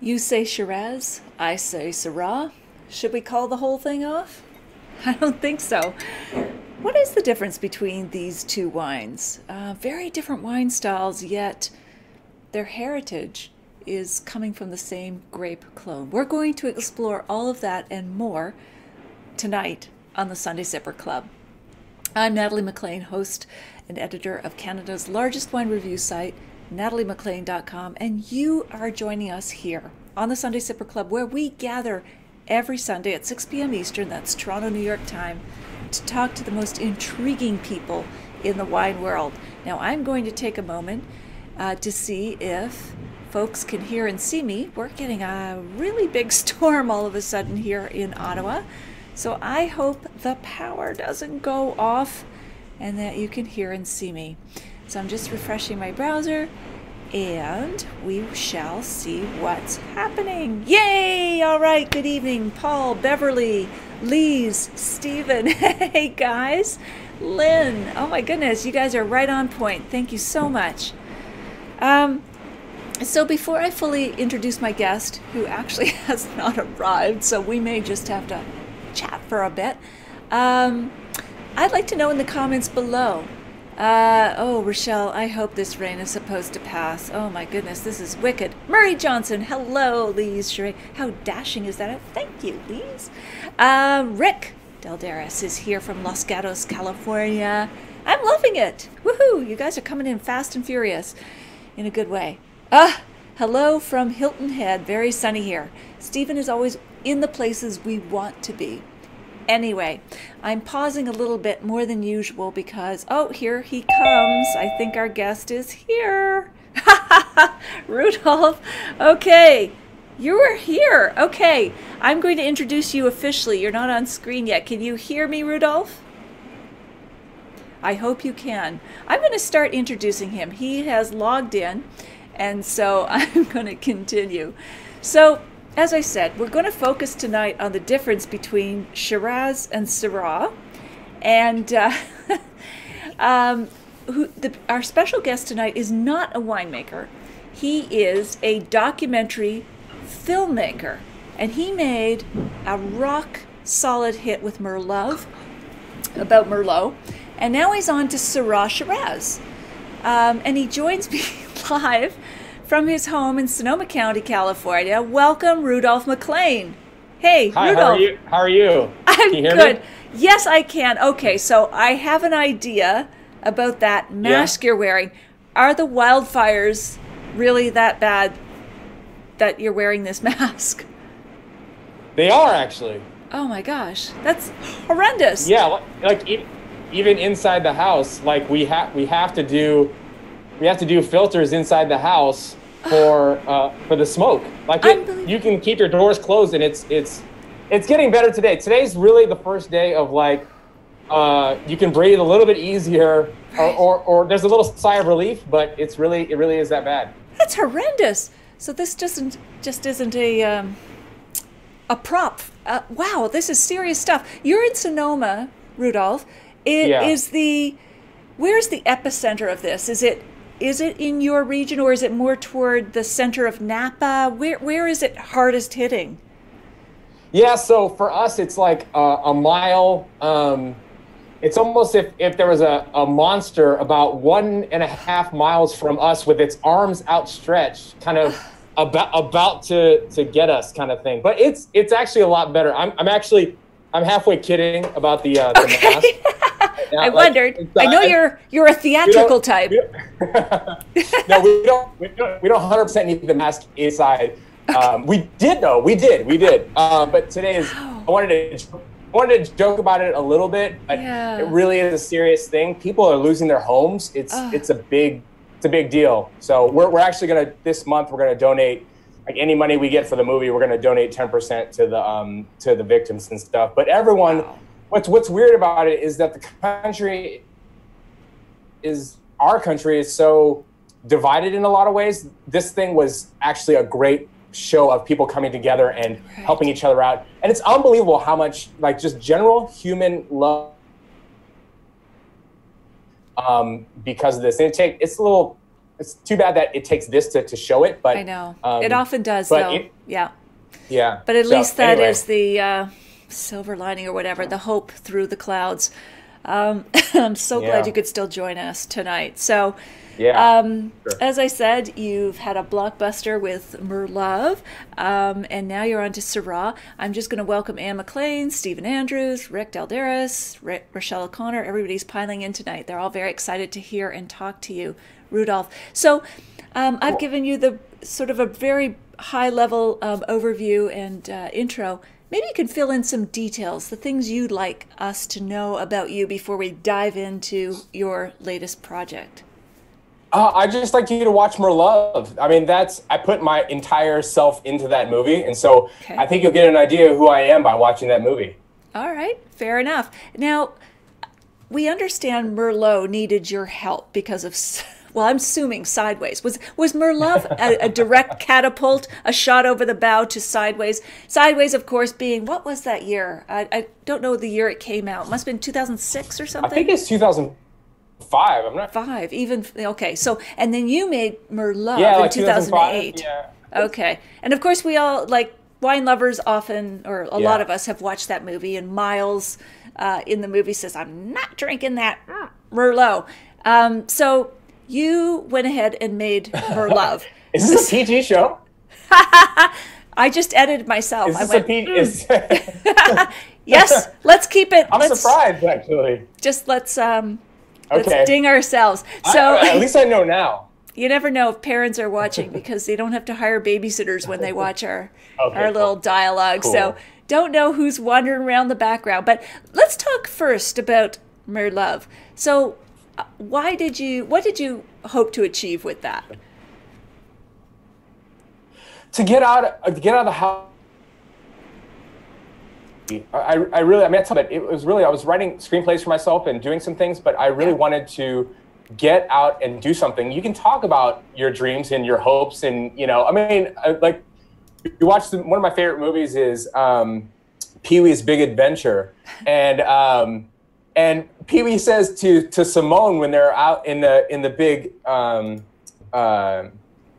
You say Shiraz, I say Syrah. Should we call the whole thing off? I don't think so. What is the difference between these two wines? Very different wine styles, yet their heritage is coming from the same grape clone. We're going to explore all of that and more tonight on the Sunday Sipper Club. I'm Natalie McLean, host and editor of Canada's largest wine review site, nataliemclean.com, and you are joining us here on the Sunday Sipper Club, where we gather every Sunday at 6 p.m. Eastern, that's Toronto, New York time, to talk to the most intriguing people in the wine world. Now, I'm going to take a moment to see if folks can hear and see me. We're getting a really big storm all of a sudden here in Ottawa. So I hope the power doesn't go off and that you can hear and see me. So I'm just refreshing my browser and we shall see what's happening. Yay! All right, good evening. Paul, Beverly, Lise, Stephen. Hey guys. Lynn. Oh my goodness, you guys are right on point. Thank you so much. So before I fully introduce my guest, who actually has not arrived, so we may just have to chat for a bit, I'd like to know in the comments below. Oh, Rochelle, I hope this rain is supposed to pass. Oh my goodness, this is wicked. Murray Johnson, hello, Lise. Shiraz. How dashing is that? Thank you, Lise. Rick Delderis is here from Los Gatos, California. I'm loving it. Woohoo! You guys are coming in fast and furious in a good way. Hello from Hilton Head. Very sunny here. Stephen is always in the places we want to be. Anyway, I'm pausing a little bit more than usual because, oh, here he comes. I think our guest is here. Rudolph. Okay, you are here. Okay, I'm going to introduce you officially. You're not on screen yet. Can you hear me, Rudolph? I hope you can. I'm going to start introducing him. He has logged in, and so I'm going to continue. So, as I said, we're going to focus tonight on the difference between Shiraz and Syrah. And our special guest tonight is not a winemaker. He is a documentary filmmaker. And he made a rock-solid hit with Merlot, about Merlot. And now he's on to Syrah Shiraz. And he joins me live from his home in Sonoma County, California. Welcome, Rudolph McLean. Hey, hi, Rudolph. How are you? I'm can you hear good. Me? Yes, I can. Okay, so I have an idea about that mask you're wearing. Are the wildfires really that bad that you're wearing this mask? They are, actually. Oh my gosh, that's horrendous. Yeah, like even inside the house, like we have to do filters inside the house for the smoke. Like you can keep your doors closed, and it's getting better today. Today's really the first day of like you can breathe a little bit easier, or there's a little sigh of relief, but it really is that bad. That's horrendous. So this just isn't a prop. Wow, this is serious stuff. You're in Sonoma, Rudolph. Where's the epicenter of this? Is it in your region, or is it more toward the center of Napa? Where is it hardest hitting? Yeah, so for us, it's like a mile. It's almost if there was a monster about 1.5 miles from us with its arms outstretched, kind of about to get us, kind of thing. But it's actually a lot better. I'm halfway kidding about the mask. Yeah, I wondered. I know you're a theatrical type. No, we don't 100% need the mask inside. We did though. We did. But today is. I wanted to joke about it a little bit, but it really is a serious thing. People are losing their homes. It's a big deal. So we're actually this month we're gonna donate. Like any money we get for the movie, we're going to donate 10% to the victims and stuff. But everyone, wow. What's weird about it is that our country is so divided in a lot of ways. This thing was actually a great show of people coming together and helping each other out. And it's unbelievable how much like just general human love because of this. And it's a little it's too bad that it takes this to show it. But I know it often does, though. Yeah. Yeah. But at least that is the silver lining or whatever, the hope through the clouds. I'm so glad you could still join us tonight. So, sure. As I said, you've had a blockbuster with Merlove, and now you're on to Syrah. I'm just going to welcome Anne McLean, Stephen Andrews, Rick Dalderis, Rochelle O'Connor. Everybody's piling in tonight. They're all very excited to hear and talk to you, Rudolph. So I've given you the sort of a very high-level overview and intro. Maybe you can fill in some details, the things you'd like us to know about you before we dive into your latest project. I'd just like you to watch Merlove. I mean, I put my entire self into that movie, and so I think you'll get an idea of who I am by watching that movie. All right, fair enough. Now, we understand Merlot needed your help because of, well, I'm assuming Sideways. Was Merlove a direct catapult, a shot over the bow to Sideways? Sideways, of course, being, what was that year? I don't know the year it came out. It must have been 2006 or something? I think it's 2005. I'm not... 5, even, okay. So, and then you made Merlove in in 2008. Yeah. Okay. And of course, we all, like, wine lovers often, or a lot of us have watched that movie, and Miles in the movie says, I'm not drinking that Merlot. So you went ahead and made Merlove. Is this a PG show? I just edited myself. Is this a PG? Yes, let's keep it. I'm surprised, actually. Just let's ding ourselves. So at least I know now. You never know if parents are watching because they don't have to hire babysitters when they watch our little dialogue. Cool. So don't know who's wandering around the background. But let's talk first about Merlove. So what did you hope to achieve with that? To get out of the house. I was writing screenplays for myself and doing some things, but I really wanted to get out and do something. You can talk about your dreams and your hopes, and I mean, like, you watch one of my favorite movies is Pee-wee's Big Adventure, and Pee-wee says to Simone when they're out in the big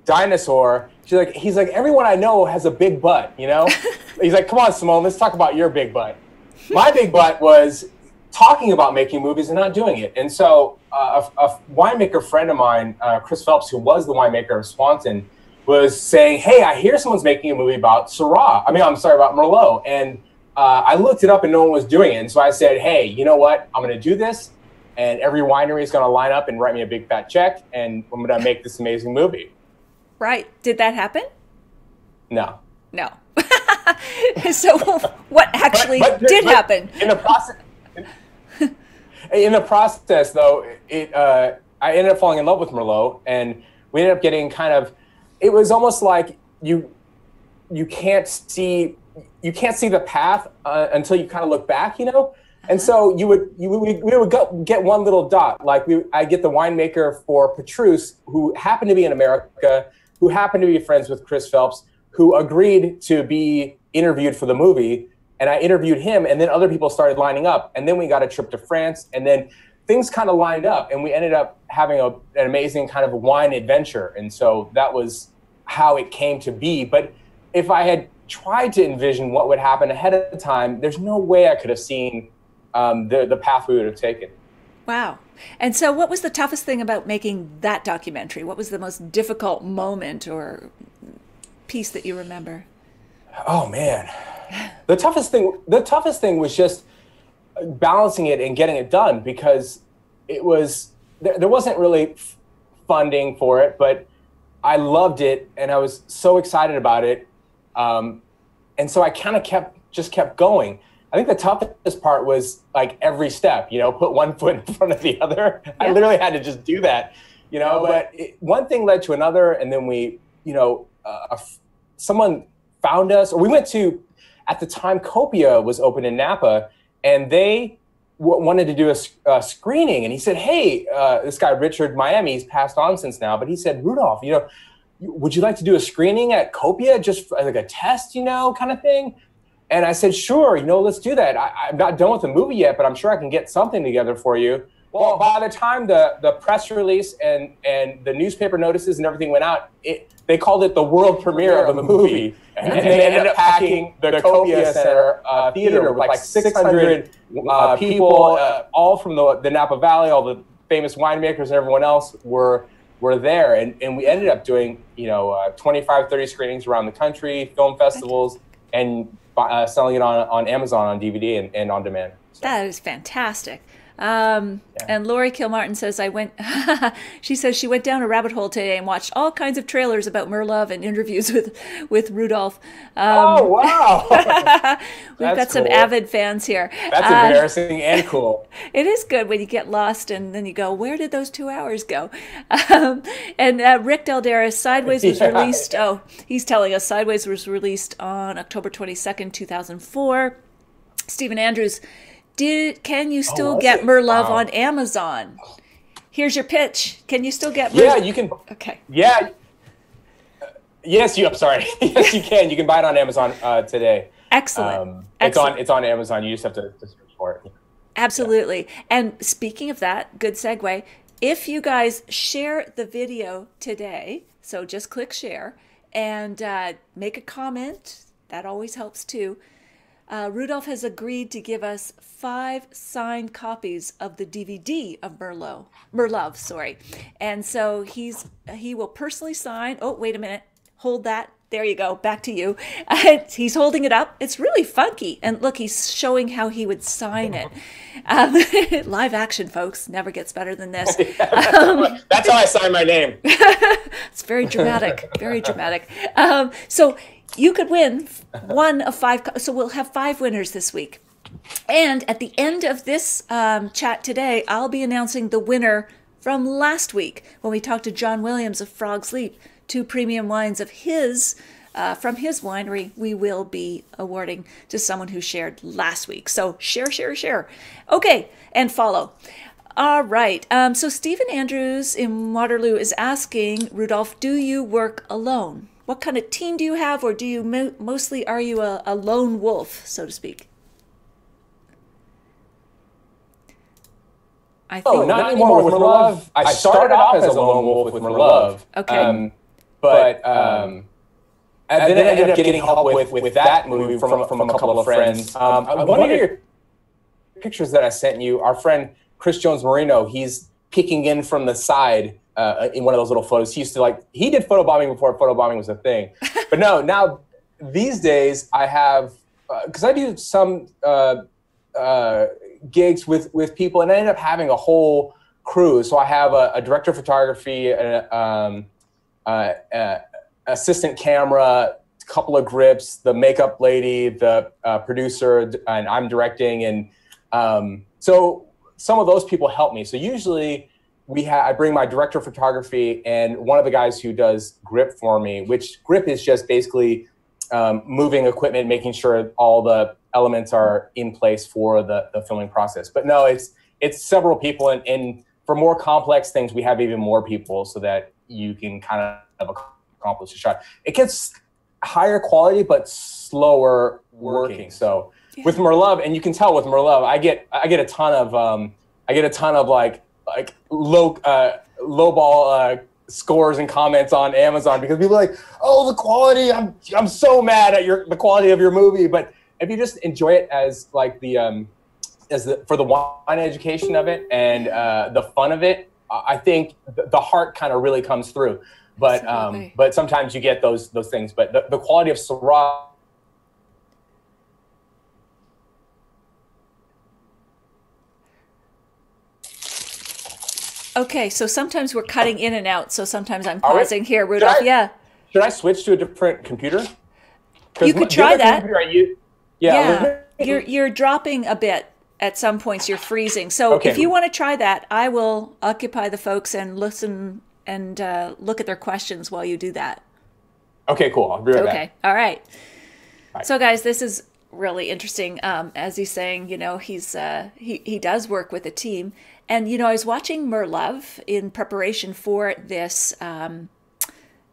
dinosaur, he's like, everyone I know has a big butt, He's like, come on, Simone, let's talk about your big butt. My big butt was talking about making movies and not doing it. And so a winemaker friend of mine, Chris Phelps, who was the winemaker of Swanton, was saying, hey, I hear someone's making a movie about about Merlot. And I looked it up and no one was doing it. And so I said, hey, you know what? I'm going to do this. And every winery is going to line up and write me a big fat check. And I'm going to make this amazing movie. Right. Did that happen? No. So what actually did happen? In the process, though, I ended up falling in love with Merlot, and we ended up getting it was almost like you can't see the path until you kind of look back, And so we would get one little dot. Like I get the winemaker for Petrus, who happened to be in America, who happened to be friends with Chris Phelps, who agreed to be interviewed for the movie. And I interviewed him, and then other people started lining up. And then we got a trip to France, and then things kind of lined up, and we ended up having an amazing kind of wine adventure. And so that was how it came to be. But if I had tried to envision what would happen ahead of time, there's no way I could have seen the path we would have taken. Wow. And so what was the toughest thing about making that documentary? What was the most difficult moment or piece that you remember? Oh, man. The toughest thing was just balancing it and getting it done, because it was there wasn't really funding for it, but I loved it and I was so excited about it. And so I kind of kept going. I think the toughest part was like every step, put one foot in front of the other. Yeah. I literally had to just do that, but one thing led to another. And then we, someone found us, or we went to, at the time, Copia was open in Napa, and they wanted to do a screening. And he said, hey, this guy, Richard Miami, he's passed on since now, but he said, Rudolph, would you like to do a screening at Copia, just like a test, kind of thing? And I said, sure, let's do that. I'm not done with the movie yet, but I'm sure I can get something together for you. Well, by the time the press release and the newspaper notices and everything went out, they called it the world premiere of the movie. And they ended up packing the Copia Center theater with like 600 people, all from the Napa Valley, all the famous winemakers and everyone else were there. And we ended up doing, 25, 30 screenings around the country, film festivals, and selling it on Amazon on DVD and on demand. So. That is fantastic. And Lori Kilmartin says, she says she went down a rabbit hole today and watched all kinds of trailers about Merlove and interviews with Rudolph. Oh, wow. We've got some avid fans here. That's embarrassing and cool. It is good when you get lost and then you go, where did those 2 hours go? And Rick Delderis, Sideways was released. Oh, he's telling us Sideways was released on October 22nd, 2004. Stephen Andrews, can you still get Merlove on Amazon? Here's your pitch. Can you still get Merlove? Yeah, you can. Okay. Yeah. I'm sorry. Yes, you can. You can buy it on Amazon today. Excellent. It's on Amazon. You just have to search for it. Absolutely. Yeah. And speaking of that, good segue. If you guys share the video today, so just click share and make a comment. That always helps too. Rudolph has agreed to give us 5 signed copies of the DVD of Merlove, sorry. And so he will personally sign. Oh, wait a minute. Hold that. There you go. Back to you. He's holding it up. It's really funky. And look, he's showing how he would sign it. Live action, folks. Never gets better than this. That's how I sign my name. It's very dramatic. Very dramatic. So you could win one of 5. So we'll have 5 winners this week. And at the end of this chat today, I'll be announcing the winner from last week when we talked to John Williams of Frog's Leap, 2 premium wines of his from his winery. We will be awarding to someone who shared last week. So share. Okay, and follow. All right. So Stephen Andrews in Waterloo is asking, Rudolph, do you work alone? What kind of team do you have, or do you mostly, are you a lone wolf, so to speak? Not anymore with Merlove. I started off as a lone wolf with Merlove. Okay. But then I ended up getting help with that movie from a couple of friends. One of your pictures that I sent you, our friend Chris Jones Marino, he's peeking in from the side in one of those little photos. He did photobombing before photobombing was a thing. But no, now these days I have, because I do some gigs with people, and I end up having a whole crew. So I have a director of photography, assistant camera, a couple of grips, the makeup lady, the producer, and I'm directing. And so some of those people help me. So usually I bring my director of photography and one of the guys who does grip for me, which grip is just basically moving equipment, making sure all the elements are in place for the filming process. But no, it's several people, and for more complex things, we have even more people so that you can kind of accomplish a shot. It gets higher quality, but slower working. So with Merlove, and you can tell with Merlove, I get a ton of like lowball scores and comments on Amazon because people are like, oh, the quality, I'm so mad at the quality of your movie. But if you just enjoy it as like for the wine education of it and the fun of it, I think the heart kind of really comes through. But sometimes you get those things. But the quality of Syrah. Okay, so sometimes we're cutting in and out. So sometimes I'm pausing here, Rudolph. Should I switch to a different computer? You could try that. Yeah. You're dropping a bit at some points. You're freezing. So if you want to try that, I will occupy the folks and listen and look at their questions while you do that. Okay, cool. I'll be right back. Okay, all right. So guys, this is really interesting. As he's saying, he does work with a team. And, I was watching Merlove in preparation for this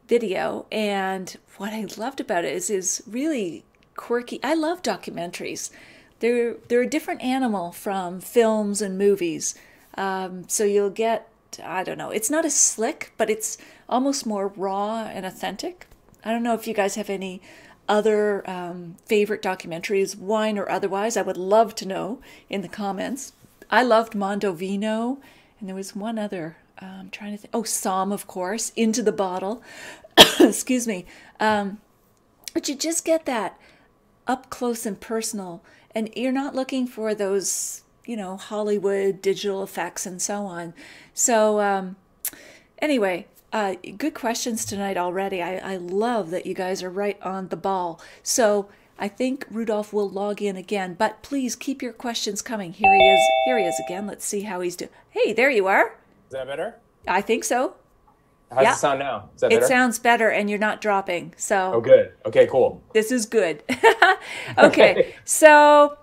video. And what I loved about it is really quirky. I love documentaries. They're a different animal from films and movies. So you'll get, I don't know, it's not as slick, but it's almost more raw and authentic. I don't know if you guys have any other favorite documentaries, wine or otherwise. I would love to know in the comments. I loved Mondovino, and there was one other. I'm trying to think. Oh, Somme, of course, Into the Bottle. Excuse me. But you just get that up close and personal, and you're not looking for those, Hollywood digital effects and so on. So anyway, good questions tonight already. I love that you guys are right on the ball. So I think Rudolph will log in again, but please keep your questions coming. Here he is. Here he is again. Let's see how he's doing. Hey, there you are. Is that better? I think so. How's it sound now? Is that better? It sounds better, and you're not dropping. So. Oh, good. Okay, cool. This is good. Okay, so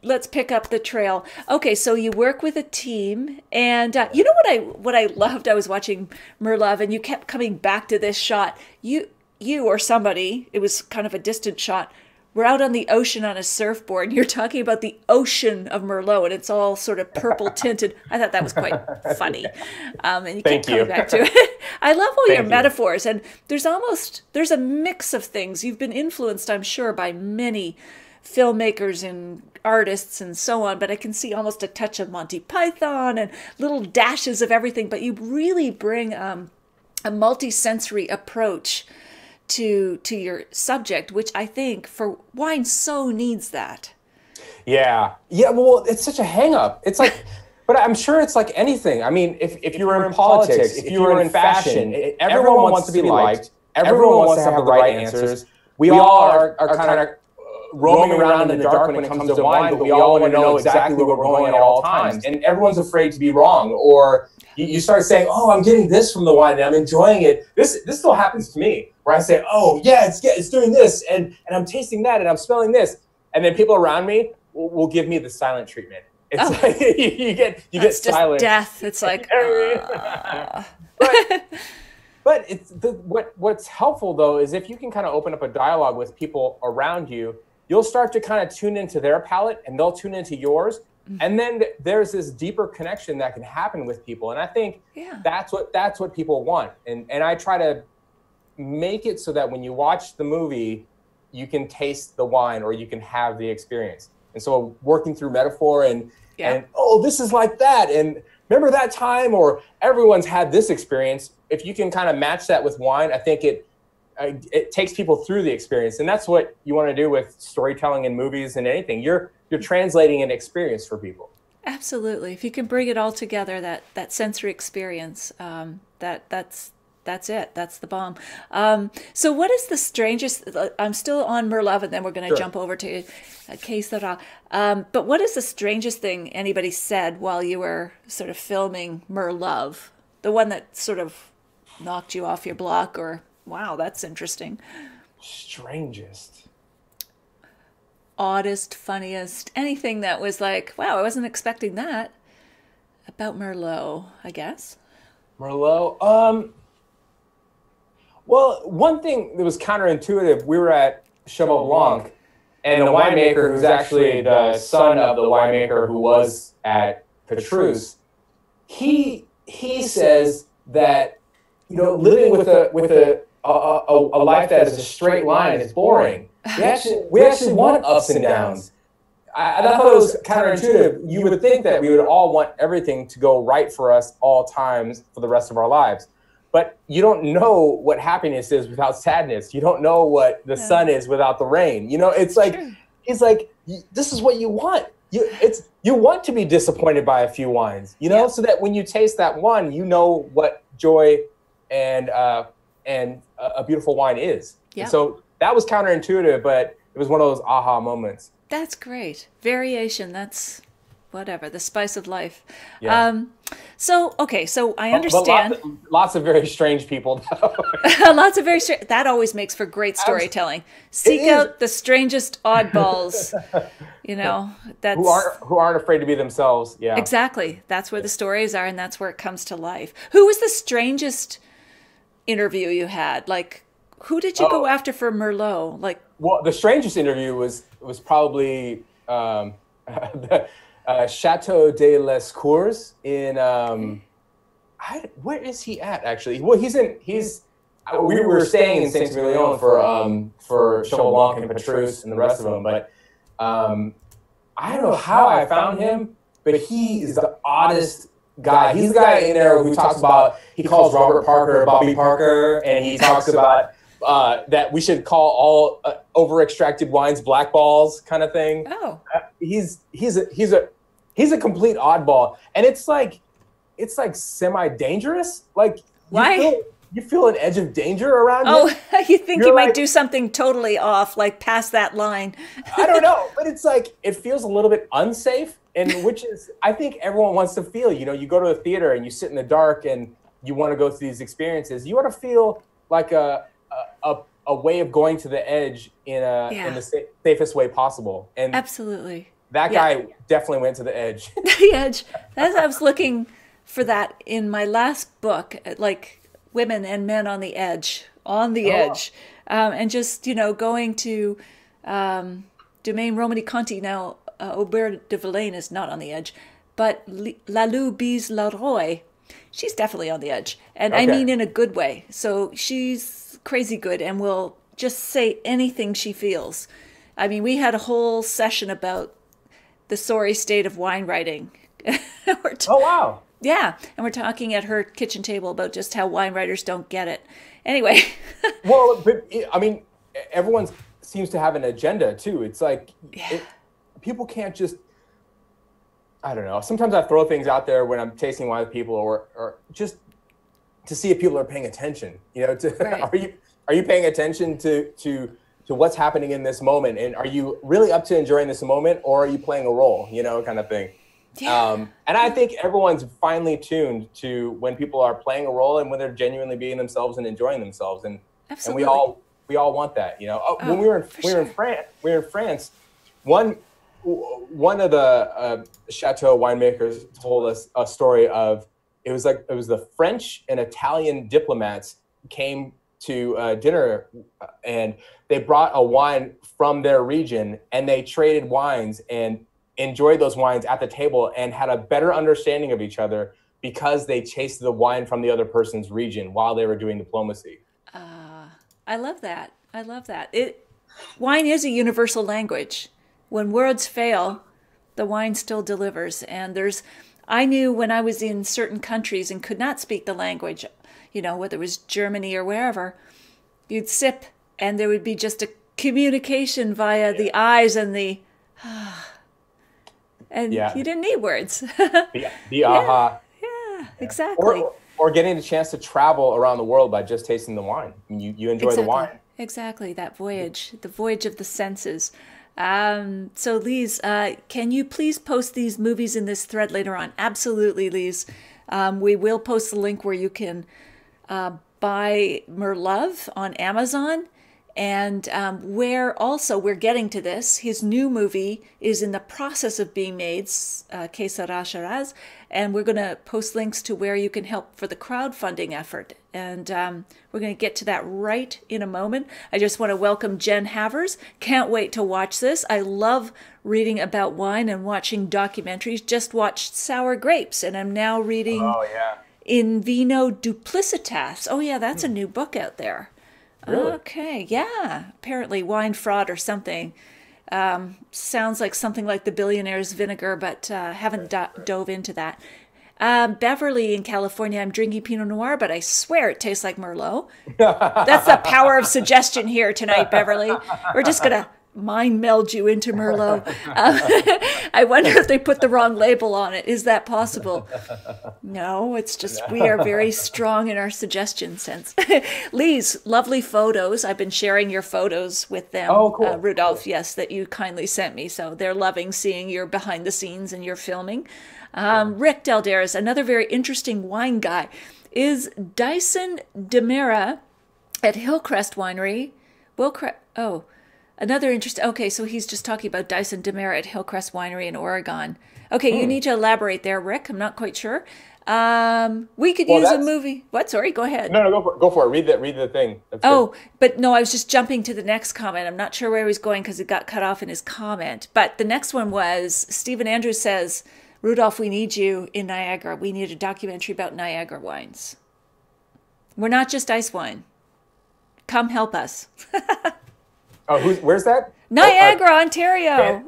let's pick up the trail. Okay, so you work with a team, and you know what I loved? I was watching Merlove, and you kept coming back to this shot. You or somebody, it was kind of a distant shot. We're out on the ocean on a surfboard, and you're talking about the ocean of Merlot, and it's all sort of purple tinted. I thought that was quite funny. And you kept coming back to it. I love all your metaphors, and there's a mix of things. You've been influenced, I'm sure, by many filmmakers and artists and so on, but I can see almost a touch of Monty Python and little dashes of everything, but you really bring a multi-sensory approach to your subject, which I think for wine so needs that. Yeah. Well, it's such a hang up. It's like, but I'm sure it's like anything. I mean, if you were in politics, if you were in fashion, everyone wants to be liked. Everyone wants to have the right answers. We all are kind of roaming around in the dark when it comes to wine, but we all want to know exactly where we're going at all times. And everyone's afraid to be wrong, or you start saying, "Oh, I'm getting this from the wine, and I'm enjoying it." This still happens to me, where I say, "Oh, yeah, it's doing this, and I'm tasting that, and I'm smelling this," and then people around me will give me the silent treatment. It's like you get silent. Death. It's like. But it's what's helpful though is if you can kind of open up a dialogue with people around you, you'll start to kind of tune into their palate, and they'll tune into yours. And then there's this deeper connection that can happen with people. And I think that's what people want. And I try to make it so that when you watch the movie, you can taste the wine or you can have the experience. And so working through metaphor and oh, this is like that. And remember that time, or everyone's had this experience. If you can kind of match that with wine, I think it takes people through the experience. And that's what you want to do with storytelling in movies and anything. You're translating an experience for people. Absolutely. If you can bring it all together, that sensory experience, that's it. That's the bomb. So what is the strangest, I'm still on Merlove, and then we're going to jump over to Syrah. But what is the strangest thing anybody said while you were sort of filming Merlove? The one that sort of knocked you off your block, or, wow, that's interesting. Strangest. Oddest, funniest, anything that was like, wow, I wasn't expecting that about Merlot, I guess. Merlot. Well, one thing that was counterintuitive, we were at Cheval Blanc, and the winemaker, who's actually the son of the winemaker who was at Petrus, he says that, living with a life that is a straight line is boring. We actually want ups and downs. I thought it was counterintuitive. You would think that we would all want everything to go right for us all times for the rest of our lives. But you don't know what happiness is without sadness. You don't know what the sun is without the rain. It's like, he's like, this is what you want. You want to be disappointed by a few wines, so that when you taste that one, you know what joy and a beautiful wine is. Yeah. So that was counterintuitive, but it was one of those aha moments. That's great. Variation, that's whatever, the spice of life. Yeah. So I understand. But lots of very strange people, though. Lots of very strange. That always makes for great storytelling. Seek out the strangest oddballs, that's who aren't afraid to be themselves. Yeah. Exactly. That's where the stories are, and that's where it comes to life. Who was the strangest interview you had? Like, who did you go after for Merlot? Like, well, the strangest interview was probably Chateau de les Cours in where is he at actually? Well, we were staying in Saint Emilion for Cheval Blanc and Petrus and the rest of them, but I don't know how I found him, but he is the oddest guy. He's the guy in there who talks about, he calls Robert Parker Bobby Parker, and he talks about that we should call all over-extracted wines black balls, kind of thing. Oh, he's a complete oddball, and it's like semi-dangerous. Like why? You feel an edge of danger around him. Oh, you think he might do something totally off, like past that line? I don't know, but it's like it feels a little bit unsafe, and which is I think everyone wants to feel. You know, you go to a theater and you sit in the dark and you want to go through these experiences. You want to feel like a way of going to the edge in the safest way possible. And absolutely, that guy definitely went to the edge. The edge. As I was looking for that in my last book, like women and men on the edge, and just going to Domaine Romani Conti. Now, Aubert de Villaine is not on the edge, but Lalou Bise Laroy, she's definitely on the edge, and I mean in a good way. So she's crazy good and will just say anything she feels. I mean, we had a whole session about the sorry state of wine writing. Oh, wow. Yeah, and we're talking at her kitchen table about just how wine writers don't get it. Anyway. Well, but I mean, everyone seems to have an agenda too. It's like people can't just, I don't know. Sometimes I throw things out there when I'm tasting wine with people, or just to see if people are paying attention. You know, are you paying attention to what's happening in this moment, and are you really up to enjoying this moment, or are you playing a role? You know, kind of thing. Yeah. And I think everyone's finely tuned to when people are playing a role and when they're genuinely being themselves and enjoying themselves. And absolutely. And we all want that, you know. When we were in France, one of the Chateau winemakers told us a story of it was the French and Italian diplomats came to dinner, and they brought a wine from their region, and they traded wines and enjoyed those wines at the table and had a better understanding of each other because they tasted the wine from the other person's region while they were doing diplomacy. I love that. Wine is a universal language. When words fail, the wine still delivers. And I knew when I was in certain countries and could not speak the language, whether it was Germany or wherever, you'd sip and there would be just a communication via the eyes and the and you didn't need words. Yeah, exactly. Or getting the chance to travel around the world by just tasting the wine. You enjoy the wine. Exactly, that voyage, the voyage of the senses. So, Lise, can you please post these movies in this thread later on? Absolutely, Lise. We will post the link where you can buy Merlove on Amazon. And where also we're getting to this, his new movie is in the process of being made, Syrah, Shiraz, and we're going to post links to where you can help for the crowdfunding effort. And we're going to get to that right in a moment. I just want to welcome Jen Havers. Can't wait to watch this. I love reading about wine and watching documentaries. Just watched Sour Grapes, and I'm now reading In Vino Duplicitas. Oh, yeah, that's a new book out there. Really? Okay, yeah. Apparently wine fraud or something. Sounds like something like the Billionaire's Vinegar, but haven't dove into that. Beverly in California, I'm drinking Pinot Noir, but I swear it tastes like Merlot. That's the power of suggestion here tonight, Beverly. We're just going to mind meld you into Merlot. I wonder if they put the wrong label on it. Is that possible? No, it's just we are very strong in our suggestion sense. Lise, lovely photos. I've been sharing your photos with them. Oh, cool. Rudolph, yes, that you kindly sent me. So they're loving seeing your behind the scenes and your filming. Rick Delderis, another very interesting wine guy, is Dyson DeMera at Hillcrest Winery. Another interesting. Okay, so he's just talking about Dyson DeMera at Hillcrest Winery in Oregon. Okay, you need to elaborate there, Rick. I'm not quite sure. We could use a movie. What? Sorry, go ahead. No, go for it. Read the thing. That's good. But no, I was just jumping to the next comment. I'm not sure where he was going because it got cut off in his comment. But the next one was Stephen Andrews says, Rudolph, we need you in Niagara. We need a documentary about Niagara wines. We're not just ice wine. Come help us. Where's that? Niagara, Ontario.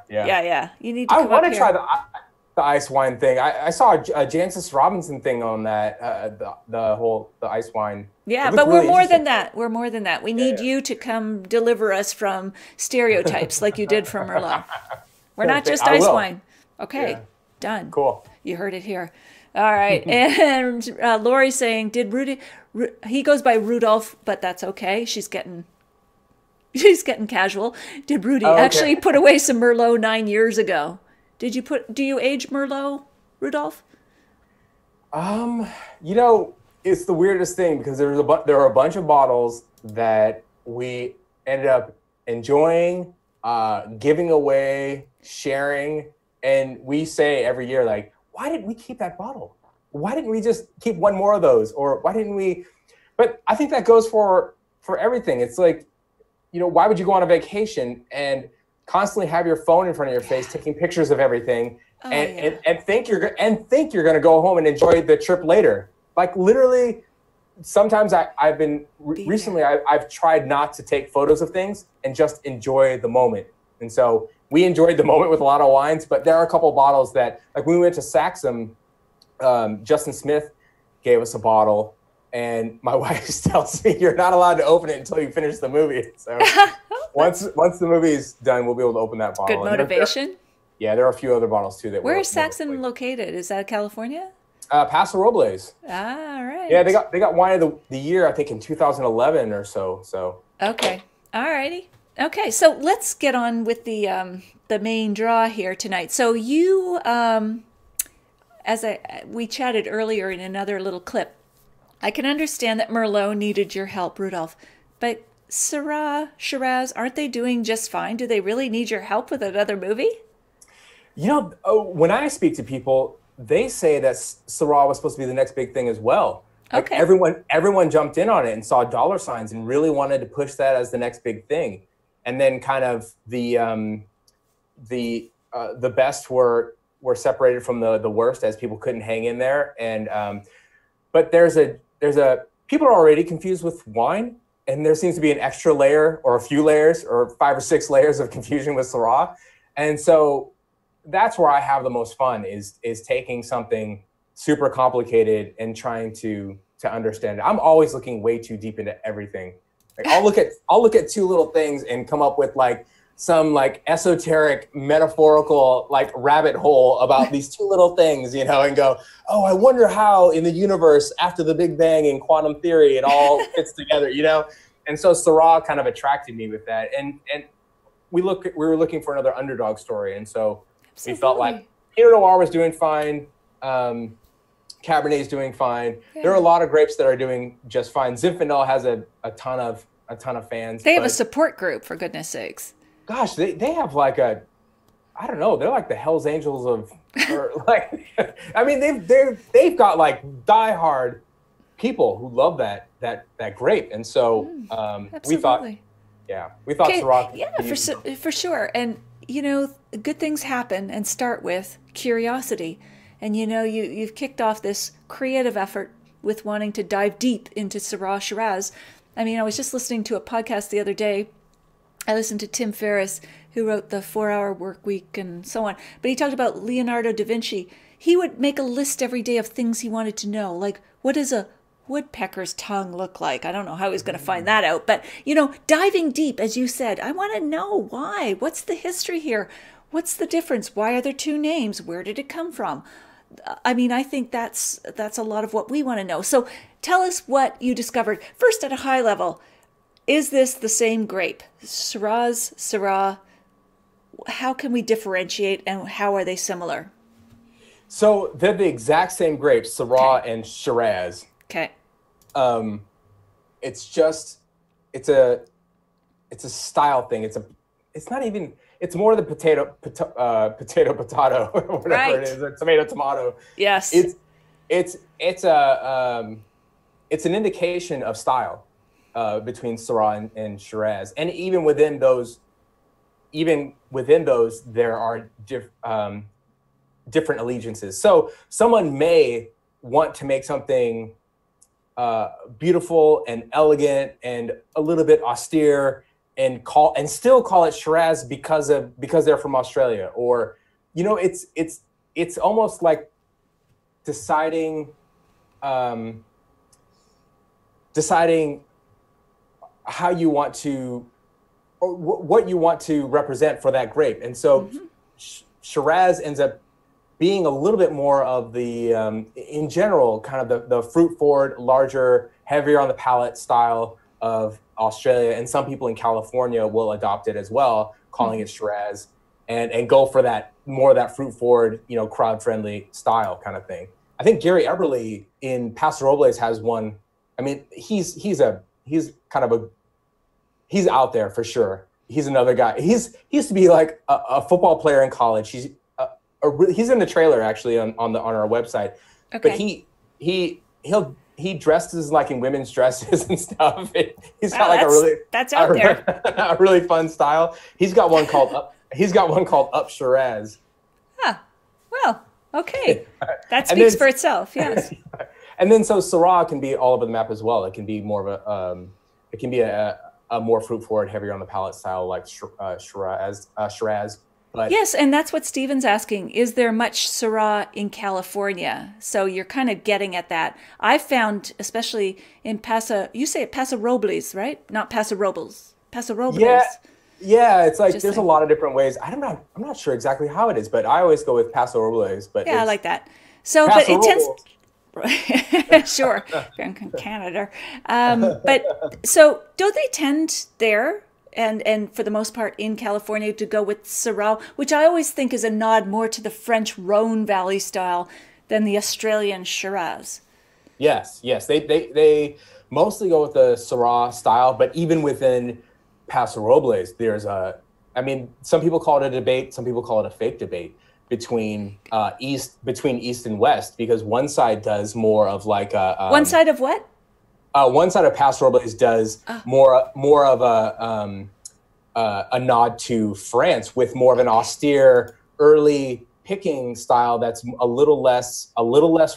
Yeah. You need to come I want up to here. try the ice wine thing. I saw a Jancis Robinson thing on that, the ice wine. Yeah, but we're more than that. We're more than that. We need you to come deliver us from stereotypes like you did from Merlot. We're not just ice wine. Okay, done. Cool. You heard it here. All right. And Lori's saying, he goes by Rudolph, but that's okay. She's getting casual. Did Rudy actually put away some Merlot 9 years ago? Do you age Merlot, Rudolph? It's the weirdest thing because there are a bunch of bottles that we ended up enjoying, giving away, sharing, and we say every year, like, why didn't we keep that bottle? Why didn't we just keep one more of those? Or why didn't we? But I think that goes for everything. It's like, why would you go on a vacation and constantly have your phone in front of your face, taking pictures of everything, and think you're going to go home and enjoy the trip later? Like literally, sometimes I've tried not to take photos of things and just enjoy the moment. And so we enjoyed the moment with a lot of wines, but there are a couple of bottles that, like when we went to Saxum, Justin Smith gave us a bottle, and my wife tells me you're not allowed to open it until you finish the movie. So once the movie's done, we'll be able to open that bottle. Good motivation. There are a few other bottles too. Where is Saxon located? Is that California? Paso Robles. Ah, all right. Yeah, they got wine of the year, I think, in 2011 or so. So okay, all righty. Okay, so let's get on with the main draw here tonight. So you, we chatted earlier in another little clip, I can understand that Merlot needed your help, Rudolph, but Syrah, Shiraz, aren't they doing just fine? Do they really need your help with another movie? When I speak to people, they say that Syrah was supposed to be the next big thing as well. Like okay. Everyone jumped in on it and saw dollar signs and really wanted to push that as the next big thing. And then kind of the best were separated from the worst as people couldn't hang in there. And but there's a people are already confused with wine, and there seems to be an extra layer or a few layers or 5 or 6 layers of confusion with Syrah. And so that's where I have the most fun is taking something super complicated and trying to understand it. I'm always looking way too deep into everything. Like I'll look at 2 little things and come up with like some like esoteric metaphorical like rabbit hole about these 2 little things, and go, oh, I wonder how in the universe after the Big Bang and quantum theory it all fits together, And so Syrah kind of attracted me with that, and we were looking for another underdog story, and so Absolutely. We felt like Pinot Noir was doing fine. Cabernet's doing fine. Yeah. There are a lot of grapes that are doing just fine. Zinfandel has a ton of fans. They have a support group, for goodness sakes. Gosh, they have like I don't know, they're like the Hells Angels of, or like, I mean, they've got like diehard people who love that grape, and so we thought Syrah. Yeah, for sure. And good things happen and start with curiosity. And you've kicked off this creative effort with wanting to dive deep into Syrah Shiraz. I mean, I was just listening to a podcast the other day. I listened to Tim Ferriss, who wrote the 4-Hour Work Week and so on. But he talked about Leonardo da Vinci. He would make a list every day of things he wanted to know, like what does a woodpecker's tongue look like? I don't know how he's going to find that out. But, diving deep, as you said, I want to know why. What's the history here? What's the difference? Why are there 2 names? Where did it come from? I mean, I think that's a lot of what we want to know. So tell us what you discovered. First, at a high level, is this the same grape? Shiraz, Syrah, how can we differentiate and how are they similar? So they're the exact same grapes, Syrah and Shiraz. Okay. It's a style thing. It's more the potato, or whatever it is, or tomato. Yes. It's an indication of style between Syrah and Shiraz, and even within those, there are different allegiances. So someone may want to make something beautiful and elegant and a little bit austere, and still call it Shiraz because they're from Australia. Or, it's almost like deciding how you want to, or what you want to represent for that grape. And so Shiraz ends up being a little bit more of the, in general, kind of the fruit forward, larger, heavier on the palate style of Australia. And some people in California will adopt it as well, calling it Shiraz, and go for that more of that fruit forward, crowd friendly style kind of thing. I think Gary Eberle in Paso Robles has one. I mean, he's out there for sure. He's another guy. He used to be like a football player in college. He's in the trailer actually on our website. Okay. But he dresses like in women's dresses and stuff. He's got like that's out there. A really fun style. He's got one called Up Shiraz. Huh. Well, okay. That speaks for itself. Yes. And then so Syrah can be all over the map as well. It can be more of a more fruit forward, heavier on the palate style like Shiraz. But yes, and that's what Stephen's asking. Is there much Syrah in California? So you're kind of getting at that. I found, especially in you say Paso Robles, right? Not Paso Robles. Paso Robles. Yeah. It's like there's a lot of different ways. I'm not sure exactly how it is, but I always go with Paso Robles. But yeah, I like that. So, but it tends. Sure, Canada. But so don't they tend there? And for the most part in California to go with Syrah, which I always think is a nod more to the French Rhone Valley style than the Australian Shiraz. Yes. They mostly go with the Syrah style, but even within Paso Robles, some people call it a debate, some people call it a fake debate between east and west, because one side does more of like a one side of what? One side of Paso Robles does more of a nod to France, with more of an austere early picking style that's a little less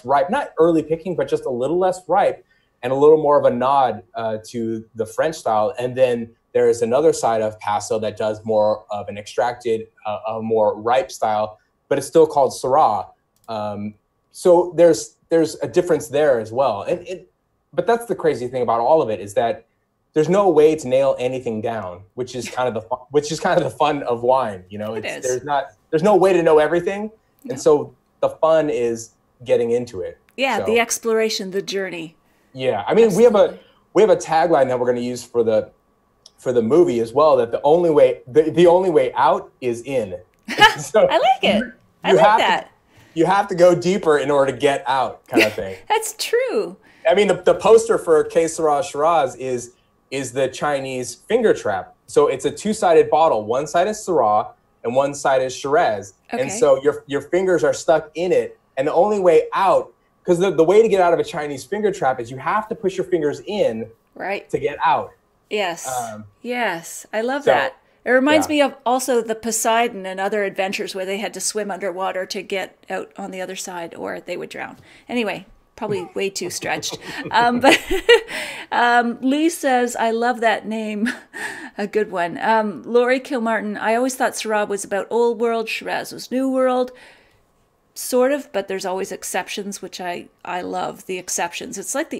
ripe. Not early picking, but just a little less ripe, and a little more of a nod to the French style. And then there is another side of Paso that does more of an extracted, a more ripe style, but it's still called Syrah. So there's a difference there as well. But that's the crazy thing about all of it, is that there's no way to nail anything down, which is kind of the fun of wine. There's no way to know everything, and so the fun is getting into it. Yeah, the exploration, the journey. Yeah, I mean, absolutely. we have a tagline that we're going to use for the movie as well. That the only way out is in. So I like it. I like that. You have to go deeper in order to get out, kind of thing. That's true. I mean, the poster for K Syrah Shiraz is the Chinese finger trap. So it's a two-sided bottle. One side is Syrah and one side is Shiraz. Okay. And so your fingers are stuck in it. And the only way out, because the way to get out of a Chinese finger trap is you have to push your fingers in to get out. Yes. Yes. I love that. It reminds me of also the Poseidon and other adventures where they had to swim underwater to get out on the other side, or they would drown. Anyway, probably way too stretched. But Lee says, I love that name. A good one. Lori Kilmartin, I always thought Syrah was about old world, Shiraz was new world. Sort of, but there's always exceptions, which I love the exceptions. It's like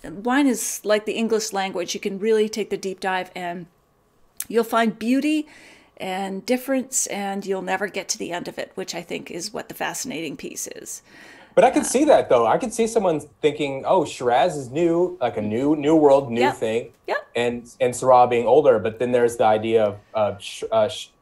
wine is like the English language. You can really take the deep dive and you'll find beauty and difference, and you'll never get to the end of it, which I think is what the fascinating piece is. But I could see that, though. I could see someone thinking, oh, Shiraz is new, like a new world, new thing, and Syrah being older. But then there's the idea of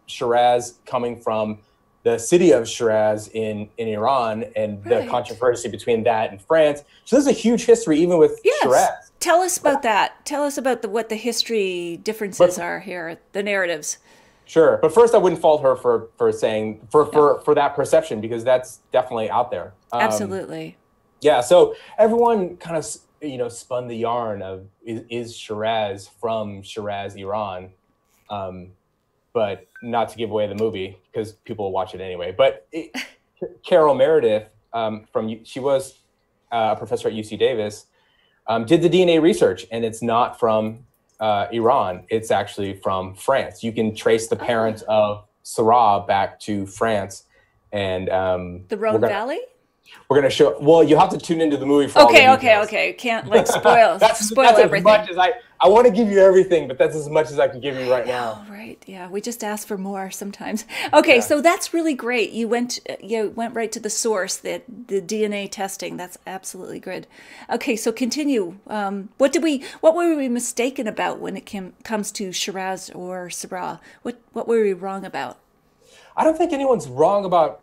Shiraz coming from the city of Shiraz in Iran, and the controversy between that and France. So there's a huge history even with Shiraz. Tell us about that. Tell us about what the history differences are here, the narratives. Sure, but first I wouldn't fault her for saying for that perception, because that's definitely out there. Absolutely. Yeah, so everyone kind of, spun the yarn of is Shiraz from Shiraz, Iran, um, but not to give away the movie because people will watch it anyway. But Carol Meredith, she was a professor at UC Davis, did the DNA research, and it's not from Iran. It's actually from France. You can trace the parents of Syrah back to France, and the Rhone Valley. We're gonna show. Well, you have to tune into the movie for all the details. Okay. Can't like spoil that's everything. As much as I want to give you everything, but that's as much as I can give you right now. Oh, right. Yeah, we just ask for more sometimes. Okay, yeah. So that's really great. You went right to the source, the DNA testing. That's absolutely good. Okay, so continue. What were we mistaken about when it comes to Shiraz or Syrah? What were we wrong about? I don't think anyone's wrong about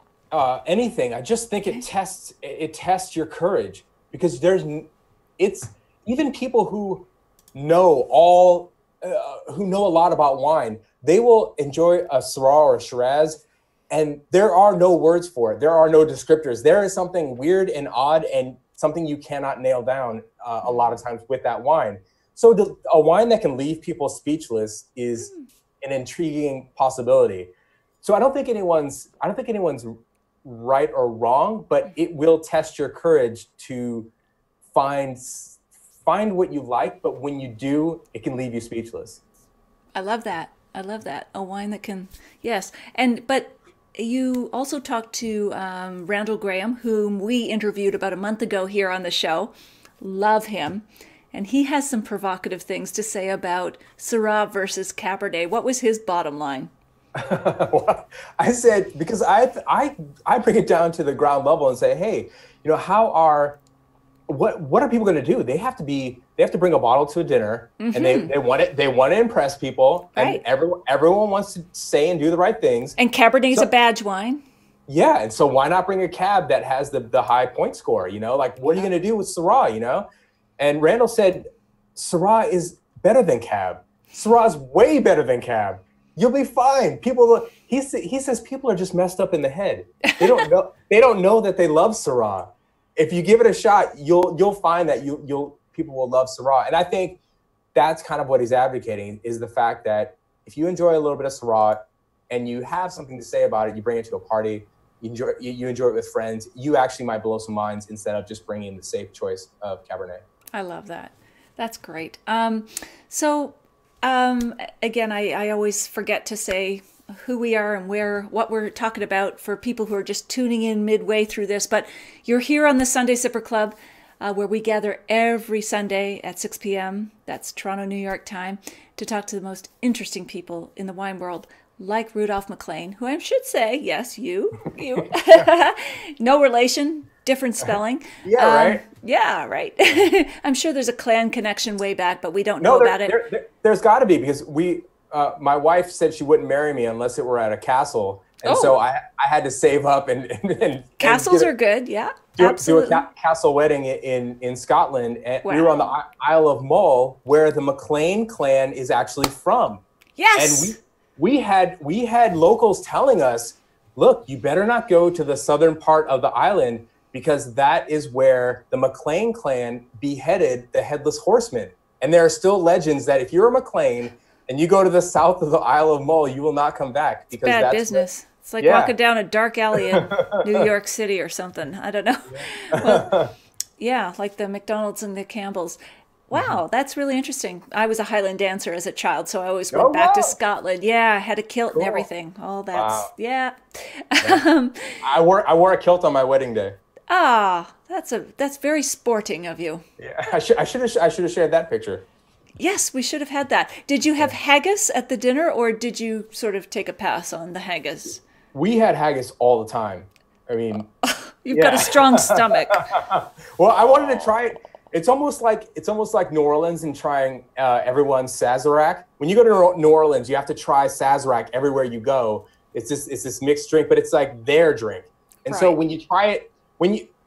anything. I just think it tests your courage, because it's even people who know a lot about wine, they will enjoy a Syrah or a Shiraz, and there are no words for it. There are no descriptors. There is something weird and odd and something you cannot nail down a lot of times with that wine. So a wine that can leave people speechless is an intriguing possibility. So I don't think anyone's right or wrong, but it will test your courage to find what you like, but when you do, it can leave you speechless. I love that. A wine that can, yes. But you also talked to Randall Graham, whom we interviewed about a month ago here on the show. Love him. And he has some provocative things to say about Syrah versus Cabernet. What was his bottom line? Well, I said, because I bring it down to the ground level and say, hey, what are people going to do? They have to bring a bottle to a dinner, and they want to impress people, right. And everyone wants to say and do the right things. And Cabernet's a badge wine. Yeah, and so why not bring a cab that has the high point score? Like, what are you going to do with Syrah? And Randall said, Syrah is better than cab. Syrah is way better than cab. You'll be fine. He says people are just messed up in the head. They don't know. They don't know that they love Syrah. If you give it a shot, you'll find that people will love Syrah. And I think that's kind of what he's advocating, is the fact that if you enjoy a little bit of Syrah and you have something to say about it, you bring it to a party, you enjoy it with friends, you actually might blow some minds instead of just bringing the safe choice of Cabernet. I love that. That's great. Again, I always forget to say who we are and what we're talking about for people who are just tuning in midway through this. But you're here on the Sunday Sipper Club, where we gather every Sunday at 6 p.m. That's Toronto, New York time, to talk to the most interesting people in the wine world, like Rudolph McLean, who I should say, yes, you, no relation, different spelling. Yeah, right. Yeah, right. I'm sure there's a clan connection way back, but we don't know about it. There's got to be, because my wife said she wouldn't marry me unless it were at a castle, and so I had to save up and castles are good. Yeah, absolutely. Do a castle wedding in Scotland, and we were on the Isle of Mull, where the McLean clan is actually from. Yes, and we had locals telling us, look, you better not go to the southern part of the island, because that is where the McLean clan beheaded the Headless Horseman. And there are still legends that if you're a McLean and you go to the south of the Isle of Mull, you will not come back. Because bad business. It's like walking down a dark alley in New York City or something. I don't know. Well, yeah, like the McDonald's and the Campbells. Wow, that's really interesting. I was a Highland dancer as a child, so I always went back to Scotland. Yeah, I had a kilt and everything. All that's, I wore a kilt on my wedding day. Ah, that's very sporting of you. Yeah, I should have shared that picture. Yes, we should have had that. Did you have haggis at the dinner, or did you sort of take a pass on the haggis? We had haggis all the time. I mean, you've got a strong stomach. Well, I wanted to try it. It's almost like New Orleans and trying everyone's Sazerac. When you go to New Orleans, you have to try Sazerac everywhere you go. It's this mixed drink, but it's like their drink. And so when you try it,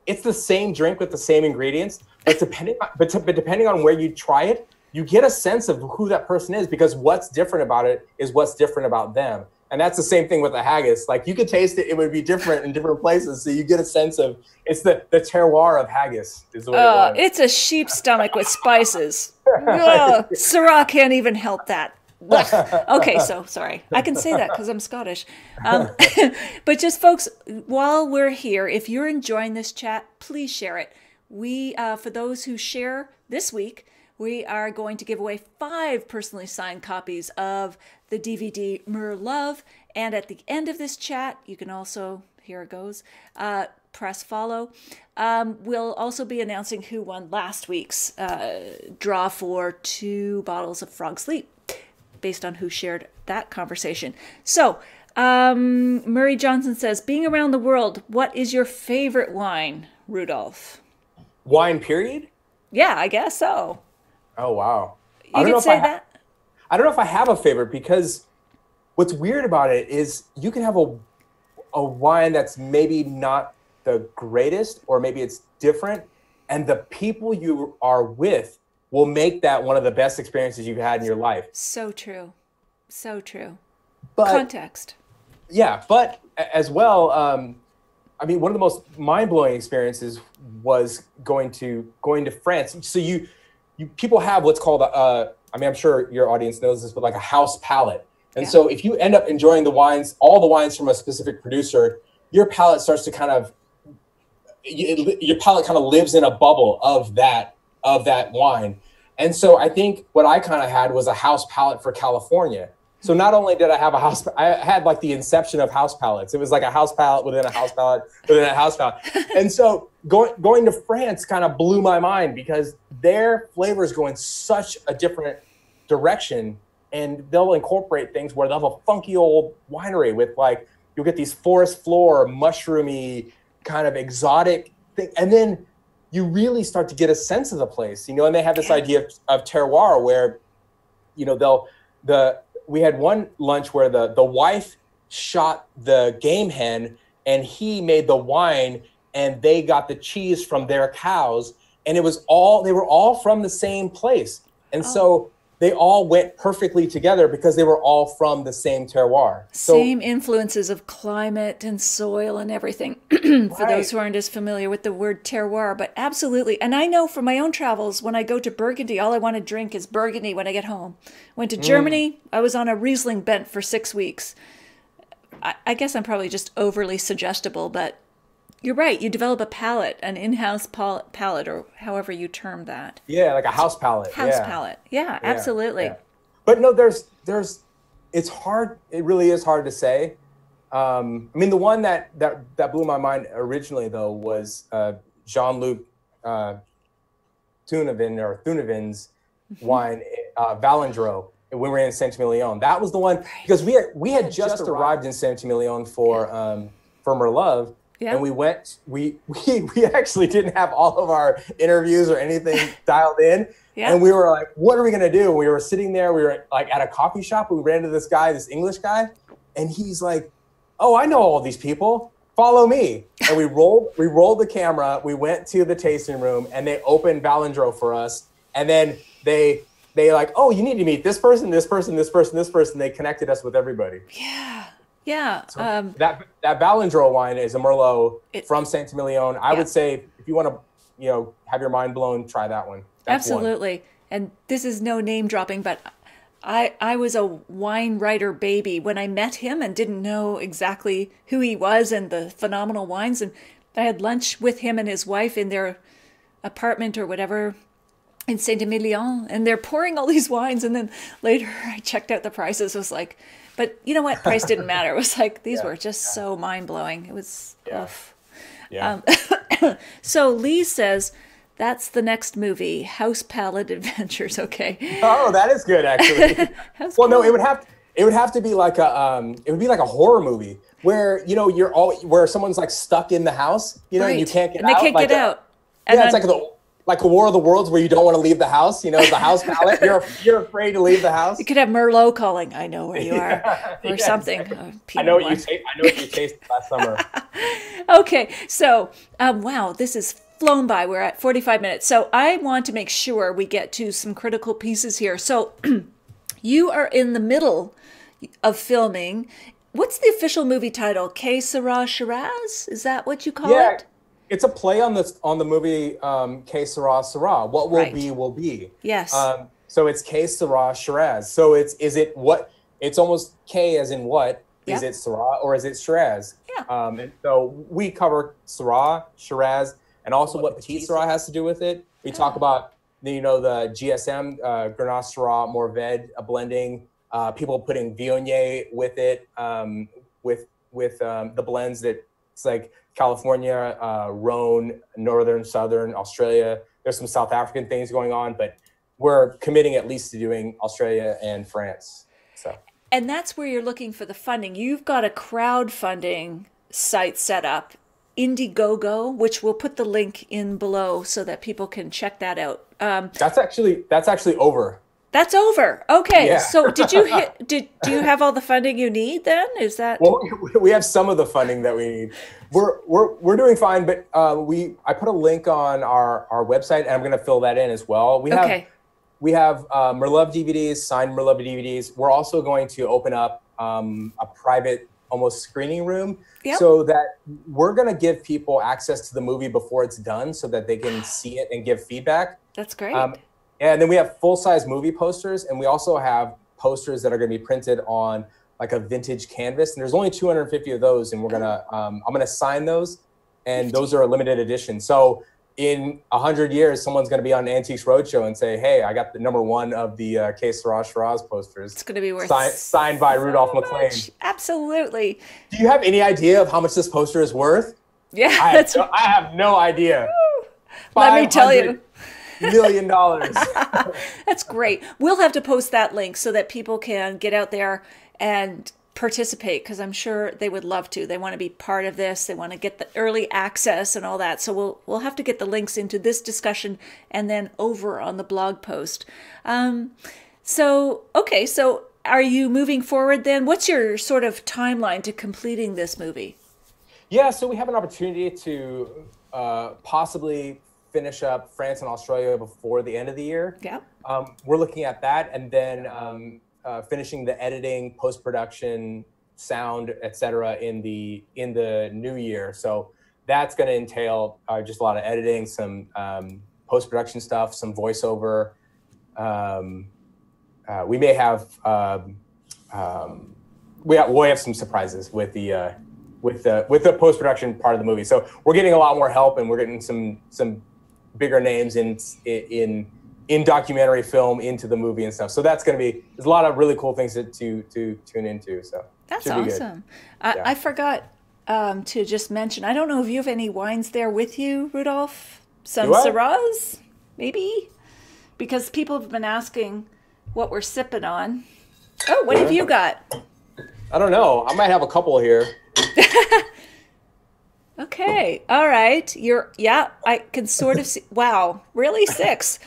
it's the same drink with the same ingredients, but depending on where you try it, you get a sense of who that person is, because what's different about it is what's different about them. And that's the same thing with the haggis. Like you could taste it, it would be different in different places. So you get a sense of, it's the terroir of haggis is the way it was. It's a sheep stomach with spices. Ugh, Syrah can't even help that. Ugh. Okay, so sorry. I can say that because I'm Scottish. But just folks, while we're here, if you're enjoying this chat, please share it. We, for those who share this week, we are going to give away 5 personally signed copies of the DVD Mer Love. And at the end of this chat, you can also, here it goes, press follow. We'll also be announcing who won last week's draw for 2 bottles of Frog Sleep, based on who shared that conversation. So, Murray Johnson says, being around the world, what is your favorite wine, Rudolph? Wine, period? Yeah, I guess so. Oh, wow. You could say that? I don't know if I have a favorite, because what's weird about it is you can have a wine that's maybe not the greatest, or maybe it's different, and the people you are with will make that one of the best experiences you've had in your life. So true. So true. But, context. Yeah, but as well, I mean, one of the most mind-blowing experiences was going to France. So you people have what's called I mean, I'm sure your audience knows this, but like a house palate. And so if you end up enjoying the wines, all the wines from a specific producer, your palate starts to kind of, your palate kind of lives in a bubble of that wine. And so I think what I kind of had was a house palate for California. So not only did I have I had like the inception of house palettes. It was like a house palette within a house palette within a house palette. And so going to France kind of blew my mind, because their flavors go in such a different direction, and they'll incorporate things where they'll have a funky old winery with, like, you'll get these forest floor, mushroomy, kind of exotic thing. And then you really start to get a sense of the place, and they have this idea of terroir where, we had one lunch where the wife shot the game hen, and he made the wine, and they got the cheese from their cows, and they were all from the same place. And so they all went perfectly together because they were all from the same terroir. Same influences of climate and soil and everything, for those who aren't as familiar with the word terroir, but absolutely. And I know from my own travels, when I go to Burgundy, all I want to drink is Burgundy when I get home. Went to Germany, I was on a Riesling bent for 6 weeks. I guess I'm probably just overly suggestible, but you're right. You develop a palate, an in-house palate, or however you term that. Yeah, like a house palate. House palate. Yeah, absolutely. Yeah. But no, it's hard. It really is hard to say. I mean, the one that blew my mind originally, though, was Jean-Luc Thunevin's wine, Valandro, when we were in Saint-Emilion. That was the one, because we had just arrived in Saint-Emilion for Merlove. Yeah. And we actually didn't have all of our interviews or anything dialed in. Yeah. And we were like, what are we going to do? And we were sitting there, we were like at a coffee shop. We ran into this English guy, and he's like, oh, I know all these people. Follow me. And we rolled the camera. We went to the tasting room, and they opened Valandro for us. And then they like, oh, you need to meet this person, this person, this person, this person. They connected us with everybody. Yeah. Yeah. So that Valandro wine is a Merlot from Saint-Emilion. I would say, if you want to, have your mind blown, try that one. That's absolutely. One. And this is no name dropping, but I was a wine writer baby when I met him and didn't know exactly who he was and the phenomenal wines. And I had lunch with him and his wife in their apartment or whatever in Saint-Emilion, and they're pouring all these wines. And then later I checked out the prices. I was like, but you know what? Price didn't matter. It was like, these were just so mind-blowing. It was, So Lee says, that's the next movie, House Palette Adventures. Okay. Oh, that is good, actually. No, it would have to be like a horror movie where, where someone's like stuck in the house, and you can't get out. And they can't get out. It's like a War of the Worlds where you don't want to leave the house, the house palette. You're afraid to leave the house. You could have Merlot calling, I know where you are, or something. Exactly. I know what you tasted last summer. Okay, so wow, this is flown by. We're at 45 minutes. So I want to make sure we get to some critical pieces here. So you are in the middle of filming what's the official movie title? Que Sera Shiraz? Is that what you call Yeah, it? it's a play on the movie Que Sera Sera. What will Right. be will be. Yes. So it's Que Sera Shiraz. So is it what? It's almost K as in what? Is Yep. it Syrah or is it Shiraz? Yeah. And so we cover Syrah, Shiraz, and also what Petit Syrah has to do with it. We talk about the GSM, Grenache Syrah, Mourvèdre, a blending. People putting Viognier with it, with the blends that it's like California, Rhone, Northern, Southern, Australia. There's some South African things going on, but we're committing at least to doing Australia and France. So. And that's where you're looking for the funding. You've got a crowdfunding site set up, Indiegogo, which we'll put the link in below so that people can check that out. That's actually over. That's over. Okay. Yeah. So do you have all the funding you need then? Is that Well, we have some of the funding that we need. We're doing fine, but I put a link on our website, and I'm going to fill that in as well. We have Merlove DVDs, signed Merlove DVDs. We're also going to open up a private, almost screening room, so that we're going to give people access to the movie before it's done, so that they can see it and give feedback. That's great. And then we have full-size movie posters, and we also have posters that are going to be printed on like a vintage canvas. And there's only 250 of those, and I'm gonna sign those, and those are a limited edition. So in 100 years, someone's going to be on Antiques Roadshow and say, "Hey, I got the #1 of the Que Sera Shiraz posters." It's going to be worth signed by Rudolph McLean. Absolutely. Do you have any idea of how much this poster is worth? Yeah, I have no idea. Let me tell you. $500 million. That's great. We'll have to post that link so that people can get out there and participate, because I'm sure they would love to. They want to be part of this. They want to get the early access and all that. So we'll have to get the links into this discussion and then over on the blog post. So are you moving forward then? What's your sort of timeline to completing this movie? Yeah, so we have an opportunity to possibly finish up France and Australia before the end of the year. Yeah. We're looking at that, and then finishing the editing, post-production, sound, etc. in the new year. So that's going to entail just a lot of editing, some post-production stuff, some voiceover. We may have we'll have some surprises with the post-production part of the movie. So we're getting a lot more help, and we're getting some bigger names in documentary film into the movie and stuff. So that's going to be, there's a lot of really cool things to tune into. So that's awesome. I forgot to just mention, I don't know if you have any wines there with you, Rudolph. Some Syrahs, maybe? Because people have been asking what we're sipping on. Oh, what have you got? I don't know. I might have a couple here. Okay. All right. I can sort of see. Wow. Really? 6.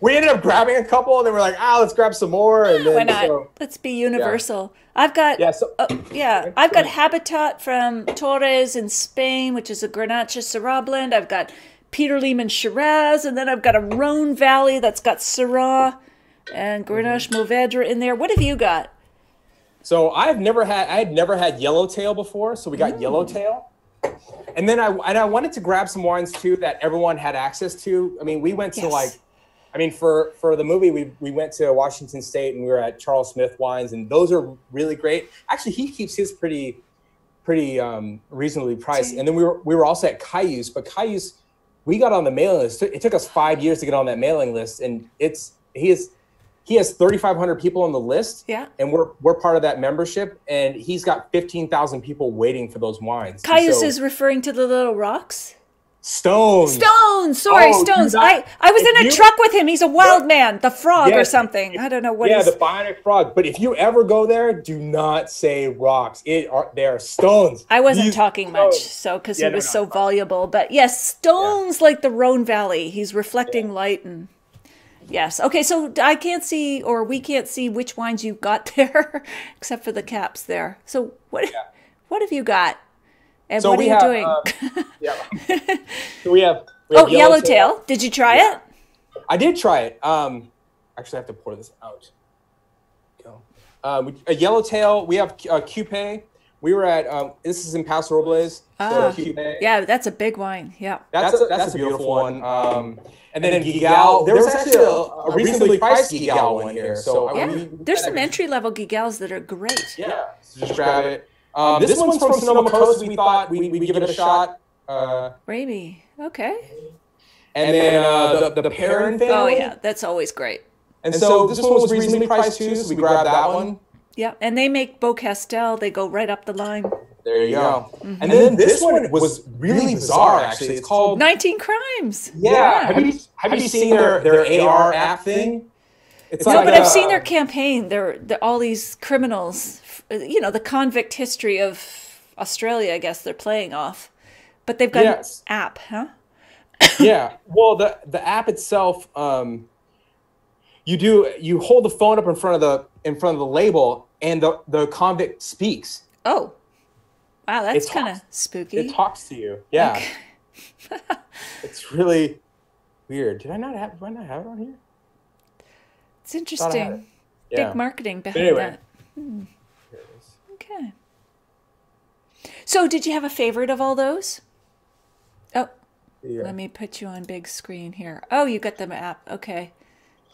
we ended up grabbing a couple, and then we're like, let's grab some more. And then, why not? Let's be universal. Yeah. I've got, I've got Habitat from Torres in Spain, which is a Grenache Syrah blend. I've got Peter Lehman Shiraz, and then I've got a Rhone Valley that's got Syrah and Grenache Mourvèdre in there. What have you got? So I had never had Yellowtail before, so we got Yellowtail. And then I wanted to grab some wines too that everyone had access to. I mean, we went to for the movie, we went to Washington State, and we were at Charles Smith Wines, and those are really great. Actually, he keeps his pretty reasonably priced. And then we were also at Cayuse, but Cayuse, we got on the mailing list. It took us 5 years to get on that mailing list, and he has 3,500 people on the list, and we're part of that membership, and he's got 15,000 people waiting for those wines. Cayuse is referring to the little rocks? Stones. Sorry, Stones. I was in a truck with him. He's a wild man, the frog or something. I don't know what the bionic frog. But if you ever go there, do not say rocks. They are stones. I wasn't talking much, because he was so voluble. But yes, stones like the Rhone Valley. He's reflecting light and... Yes. Okay, so I can't see, or we can't see which wines you've got there, except for the caps there. So what have you got? And what are you doing? So we have Yellowtail. Did you try it? I did try it. Actually, I have to pour this out. go. A yellowtail. We have Coupe. We were at this is in Paso Robles. So yeah, that's a big wine. Yeah, that's a beautiful one. And then Gigal. There was actually a reasonably priced Gigal one here. So yeah, there's some entry level Gigals that are great. Yeah, so just grab it. This one's from Sonoma Coast. We thought we'd give it a shot. Raby. Okay. And then the Perrin family. Oh yeah, that's always great. And so this one was reasonably priced too, so we grabbed that one. Yeah, and they make Beaucastel. They go right up the line. There you go. Mm-hmm. And then this one was really bizarre, actually. It's called 19 Crimes. Yeah. Have you seen their AR app thing? It's no, but I've seen their campaign. They're all these criminals, you know, the convict history of Australia, I guess they're playing off. But they've got an app, huh? Yeah. Well, the app itself, you hold the phone up in front of the label, and the convict speaks. Oh, wow, that's kind of spooky. It talks to you. Yeah. Okay. It's really weird. Do I not have it on here? It's interesting. Big marketing behind that. Here it is. Okay. So, did you have a favorite of all those? Oh, let me put you on big screen here. Oh, you got the app. Okay.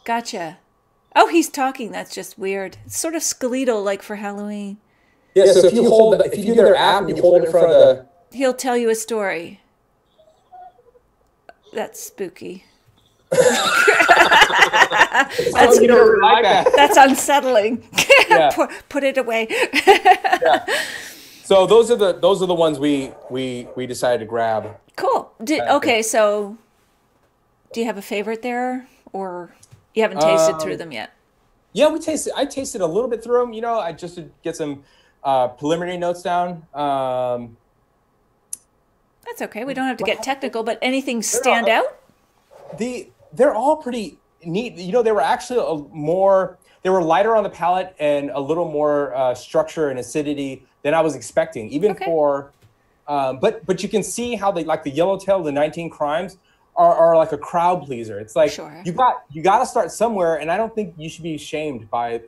Gotcha. Oh, he's talking. That's just weird. It's sort of skeletal, like for Halloween. Yeah, so if you do their app and you hold it in front of the... He'll tell you a story. That's spooky. That's unsettling. Yeah. Put it away. Yeah. So those are the ones we decided to grab. Cool. Okay, so do you have a favorite there, or you haven't tasted through them yet? Yeah, I tasted a little bit through them. You know, I just to get some preliminary notes down. That's okay. We don't have to get technical, but anything stand out? They're all pretty neat. You know, they were actually they were lighter on the palate and a little more structure and acidity than I was expecting, even for, but you can see how they, like the Yellowtail, the 19 Crimes are like a crowd pleaser. It's like, you got to start somewhere. And I don't think you should be ashamed by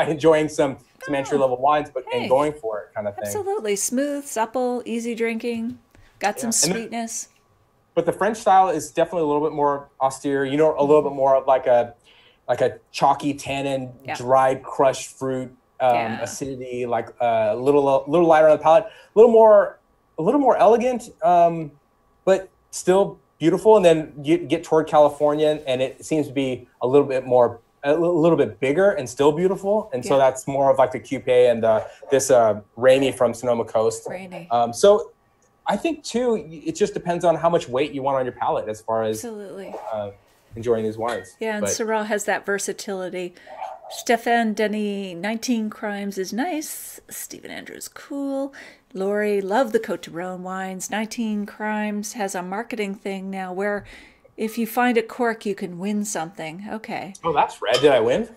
enjoying some entry level wines, and going for it kind of thing. Absolutely. Smooth, supple, easy drinking, got some sweetness. But the French style is definitely a little bit more austere, you know, a little bit more of like a chalky tannin, dried crushed fruit, acidity, like a little lighter on the palate, a little more elegant, but still beautiful. And then you get toward California, and it seems to be a little bit bigger and still beautiful. And so that's more of like the Coupe and this Rainy from Sonoma Coast. Rainy. So I think too, it just depends on how much weight you want on your palate as far as enjoying these wines. Yeah, and Syrah has that versatility. Stéphane Denis, 19 Crimes is nice. Stephen Andrews, cool. Lori, love the Côte d'Rône wines. 19 Crimes has a marketing thing now where if you find a cork, you can win something. Okay. Oh, that's red. Did I win?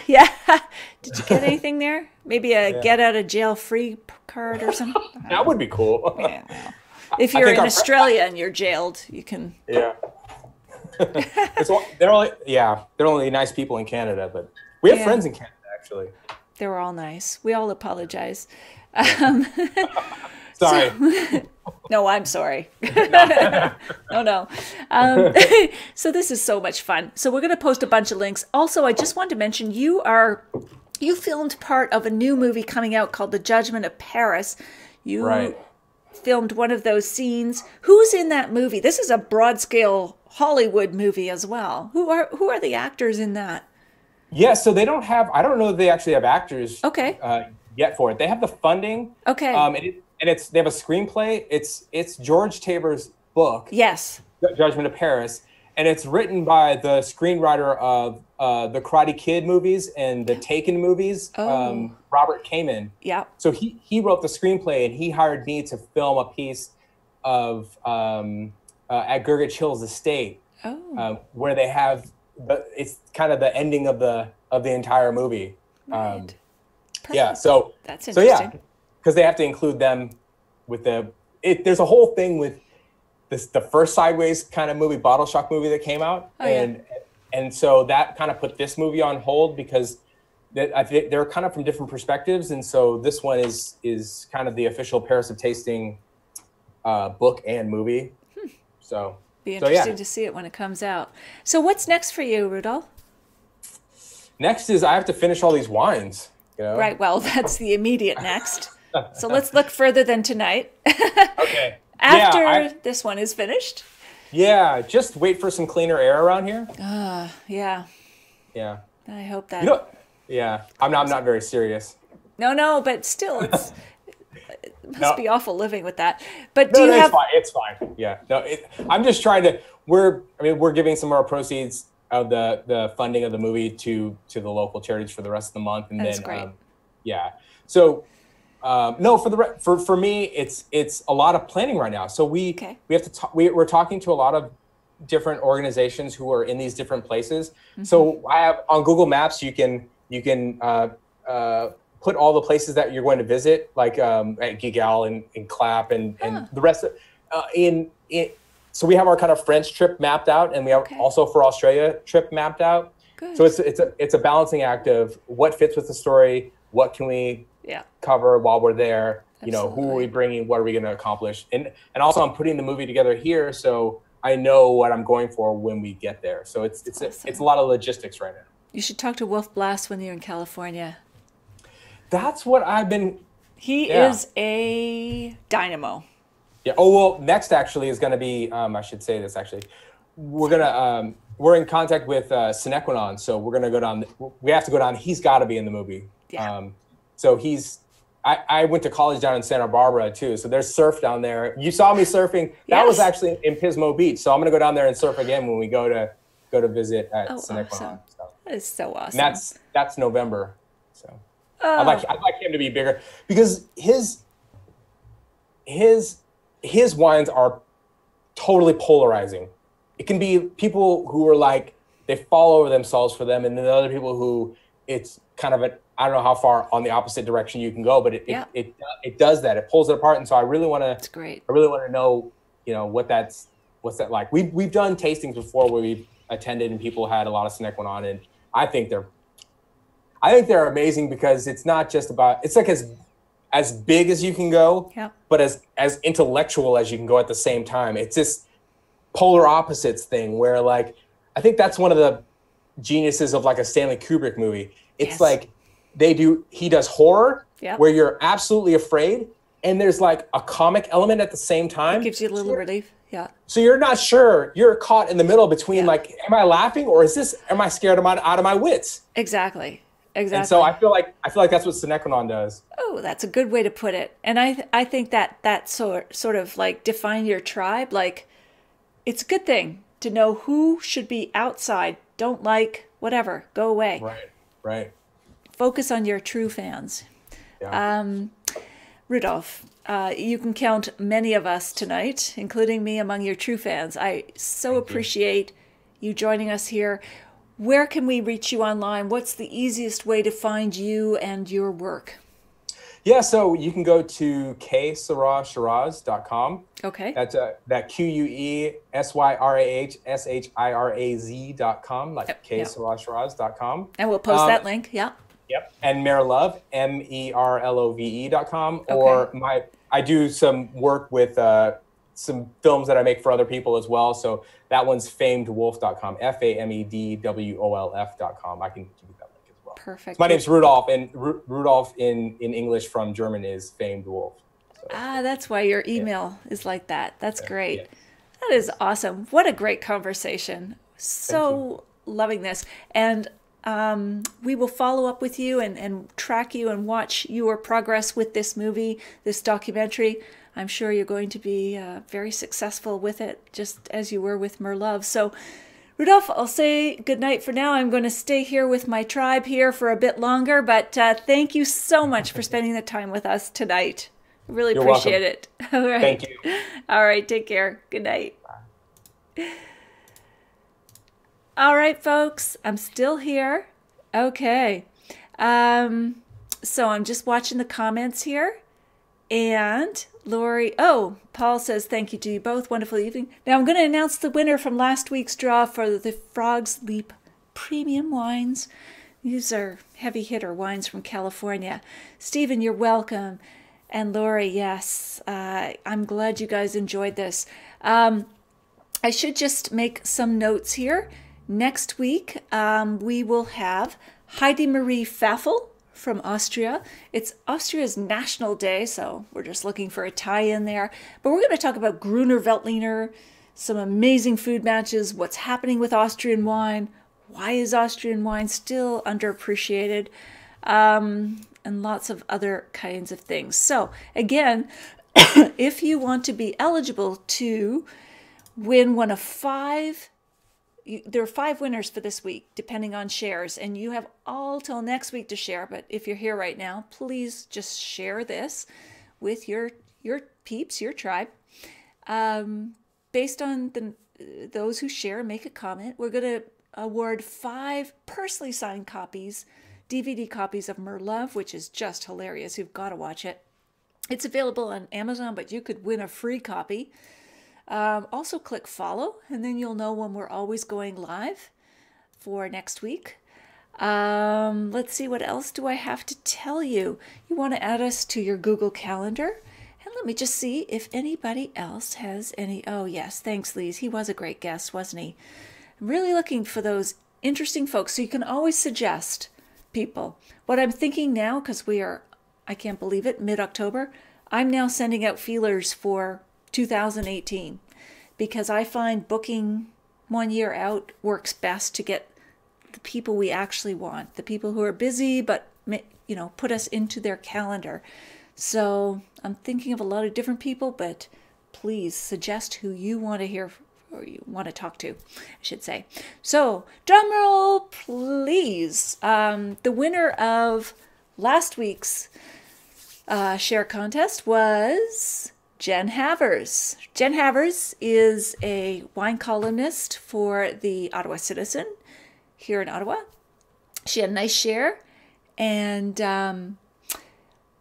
Yeah. Did you get anything there? Maybe a get out of jail free card or something? That would be cool. Yeah, well, if you're in Australia and you're jailed, you can. Yeah. They're only nice people in Canada, but we have friends in Canada actually. They were all nice. We all apologize. Sorry. No, I'm sorry. No. So this is so much fun. So we're going to post a bunch of links. Also, I just wanted to mention you filmed part of a new movie coming out called The Judgment of Paris. You filmed one of those scenes. Who's in that movie? This is a broad scale Hollywood movie as well. Who are the actors in that? Yeah, so they don't have. I don't know if they actually have actors. Okay. Yet for it, they have the funding. Okay. They have a screenplay. It's George Tabor's book. Yes. Judgment of Paris, and it's written by the screenwriter of the Karate Kid movies and the Taken movies. Robert Kamen. Yeah. So he wrote the screenplay, and he hired me to film a piece of at Gurgitch Hill's estate, where they have it's kind of the ending of the entire movie. Right. Yeah, so that's interesting. Because they have to include them with there's a whole thing with the first Sideways kind of movie, Bottle Shock movie that came out, and so that kind of put this movie on hold because that I think they're kind of from different perspectives, and so this one is kind of the official Paris of Tasting book and movie. So be interesting yeah. to see it when it comes out. So what's next for you, Rudolph? Next is I have to finish all these wines. You know? Right. Well, that's the immediate next. So let's look further than tonight. Okay. After this one is finished. Yeah, just wait for some cleaner air around here. Yeah. Yeah. I hope that. Yeah, I'm not very serious. No, but still, it must be awful living with that. But It's fine. Yeah. No, I'm just trying to. We're giving some of our proceeds of the funding of the movie to the local charities for the rest of the month, and that's then great. Yeah. So. No, for me, it's a lot of planning right now. So we have to we're talking to a lot of different organizations who are in these different places. Mm-hmm. So I have on Google Maps, you can put all the places that you're going to visit, like at Gigal and Clap and the rest of so we have our kind of French trip mapped out, and we have also for Australia trip mapped out. Good. So it's a balancing act of what fits with the story, what can we cover while we're there. Absolutely. Who are we bringing? What are we going to accomplish? And also, I'm putting the movie together here, so I know what I'm going for when we get there. So it's a lot of logistics right now. You should talk to Wolf Blass when you're in California. That's what I've been. He is a dynamo. Yeah. Oh well, next actually is going to be. I should say this actually. We're in contact with Sinequanon, so we're going to go down. We have to go down. He's got to be in the movie. Yeah. So I went to college down in Santa Barbara too. So there's surf down there. You saw me surfing. That was actually in Pismo Beach. So I'm going to go down there and surf again when we go to visit at Sinequanon. Awesome. So. That is so awesome. And that's November. So I'd like him to be bigger because his wines are totally polarizing. It can be people who are like, they fall over themselves for them. And then other people who it's kind of I don't know how far on the opposite direction you can go, but it does that. It pulls it apart. And so I really want to, that's great. I really want to know, what's that like? We've done tastings before where we've attended and people had a lot of Sinequanon, and I think they're amazing because it's not just about, it's like as big as you can go, but as intellectual as you can go at the same time. It's this polar opposites thing where like, I think that's one of the geniuses of like a Stanley Kubrick movie. It's like he does horror where you're absolutely afraid and there's like a comic element at the same time. It gives you a little relief. Yeah. So you're not sure, you're caught in the middle between like, am I laughing or am I scared out of my wits? Exactly. And so I feel like that's what Sinequanon does. Oh, that's a good way to put it. And I think that sort of like define your tribe. Like it's a good thing to know who should be outside. Don't like whatever. Go away. Right. Focus on your true fans. Yeah. Rudolph, you can count many of us tonight, including me, among your true fans. I appreciate you joining us here. Where can we reach you online? What's the easiest way to find you and your work? Yeah, so you can go to Shiraz.com. Okay. That's that QUESYRAHSHIRAZ.com, like Shiraz.com. And we'll post that link. Yeah. Yep. And Merlove, MERLOVE.com. Or I do some work with some films that I make for other people as well. So that one's famedwolf.com, FAMEDWOLF.com. I can give you that link as well. Perfect. So my name's Rudolph, and Rudolph in English from German is famed wolf. So, that's why your email is like that. That's great. Yeah. That is awesome. What a great conversation. So loving this. And we will follow up with you and track you and watch your progress with this movie, this documentary. I'm sure you're going to be very successful with it, just as you were with Merlove. So, Rudolph, I'll say goodnight for now. I'm going to stay here with my tribe here for a bit longer, but thank you so much for spending the time with us tonight. I really appreciate it. All right. Thank you. All right, take care. Good night. Bye. All right, folks, I'm still here. Okay. So I'm just watching the comments here. And Lori, Paul says, thank you to you both. Wonderful evening. Now I'm going to announce the winner from last week's draw for the Frog's Leap Premium Wines. These are heavy hitter wines from California. Stephen, you're welcome. And Lori, yes, I'm glad you guys enjoyed this. I should just make some notes here. Next week, we will have Heidi Marie Pfaffel from Austria. It's Austria's National Day, so we're just looking for a tie-in there. But we're going to talk about Gruner Veltliner, some amazing food matches, what's happening with Austrian wine, why is Austrian wine still underappreciated, and lots of other kinds of things. So again, if you want to be eligible to win one of 5, there are 5 winners for this week, depending on shares, and you have all till next week to share. But if you're here right now, please just share this with your peeps, your tribe. Based on those who share, make a comment. We're going to award 5 personally signed copies, DVD copies of Merlove, which is just hilarious. You've got to watch it. It's available on Amazon, but you could win a free copy. Also click follow, and then you'll know when we're always going live for next week. Let's see, what else do I have to tell you? You want to add us to your Google Calendar? And let me just see if anybody else has any. Oh, yes. Thanks, Lise. He was a great guest, wasn't he? I'm really looking for those interesting folks. So you can always suggest people. What I'm thinking now, because we are, I can't believe it, mid-October, I'm now sending out feelers for 2018 because I find booking 1 year out works best to get the people we actually want, the people who are busy, but, you know, put us into their calendar. So I'm thinking of a lot of different people, but please suggest who you want to hear or you want to talk to, I should say. So drum roll, please. The winner of last week's share contest was Jen Havers. Jen Havers is a wine columnist for the Ottawa Citizen here in Ottawa. She had a nice share. And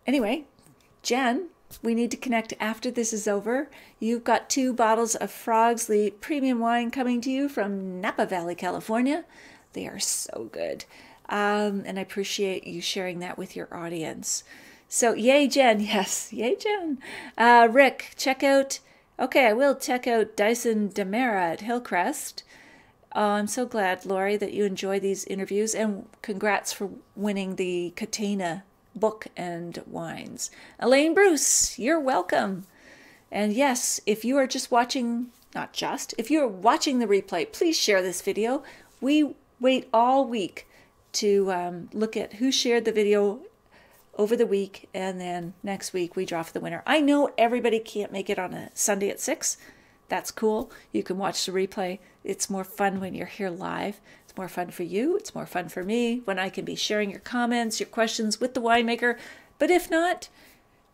anyway, Jen, we need to connect after this is over. You've got 2 bottles of Frogsley premium wine coming to you from Napa Valley, California. They are so good. And I appreciate you sharing that with your audience. So yay, Jen. Yes, yay, Jen. Rick, check out, okay, I will check out Dyson Demera at Hillcrest. I'm so glad, Lori, that you enjoy these interviews, and congrats for winning the Catena book and wines. Elaine Bruce, you're welcome. And yes, if you are just watching, not just, if you are watching the replay, please share this video. We wait all week to look at who shared the video over the week, and then next week we draw for the winner. I know everybody can't make it on a Sunday at 6. That's cool. You can watch the replay. It's more fun when you're here live. It's more fun for you. It's more fun for me when I can be sharing your comments, your questions with the winemaker. But if not,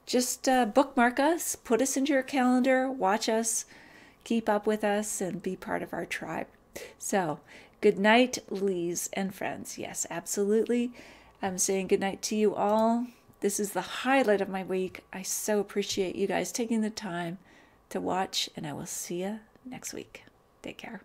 just bookmark us, put us into your calendar, watch us, keep up with us, and be part of our tribe. So, good night, Lise and friends. Yes, absolutely. I'm saying good night to you all. This is the highlight of my week. I so appreciate you guys taking the time to watch, and I will see you next week. Take care.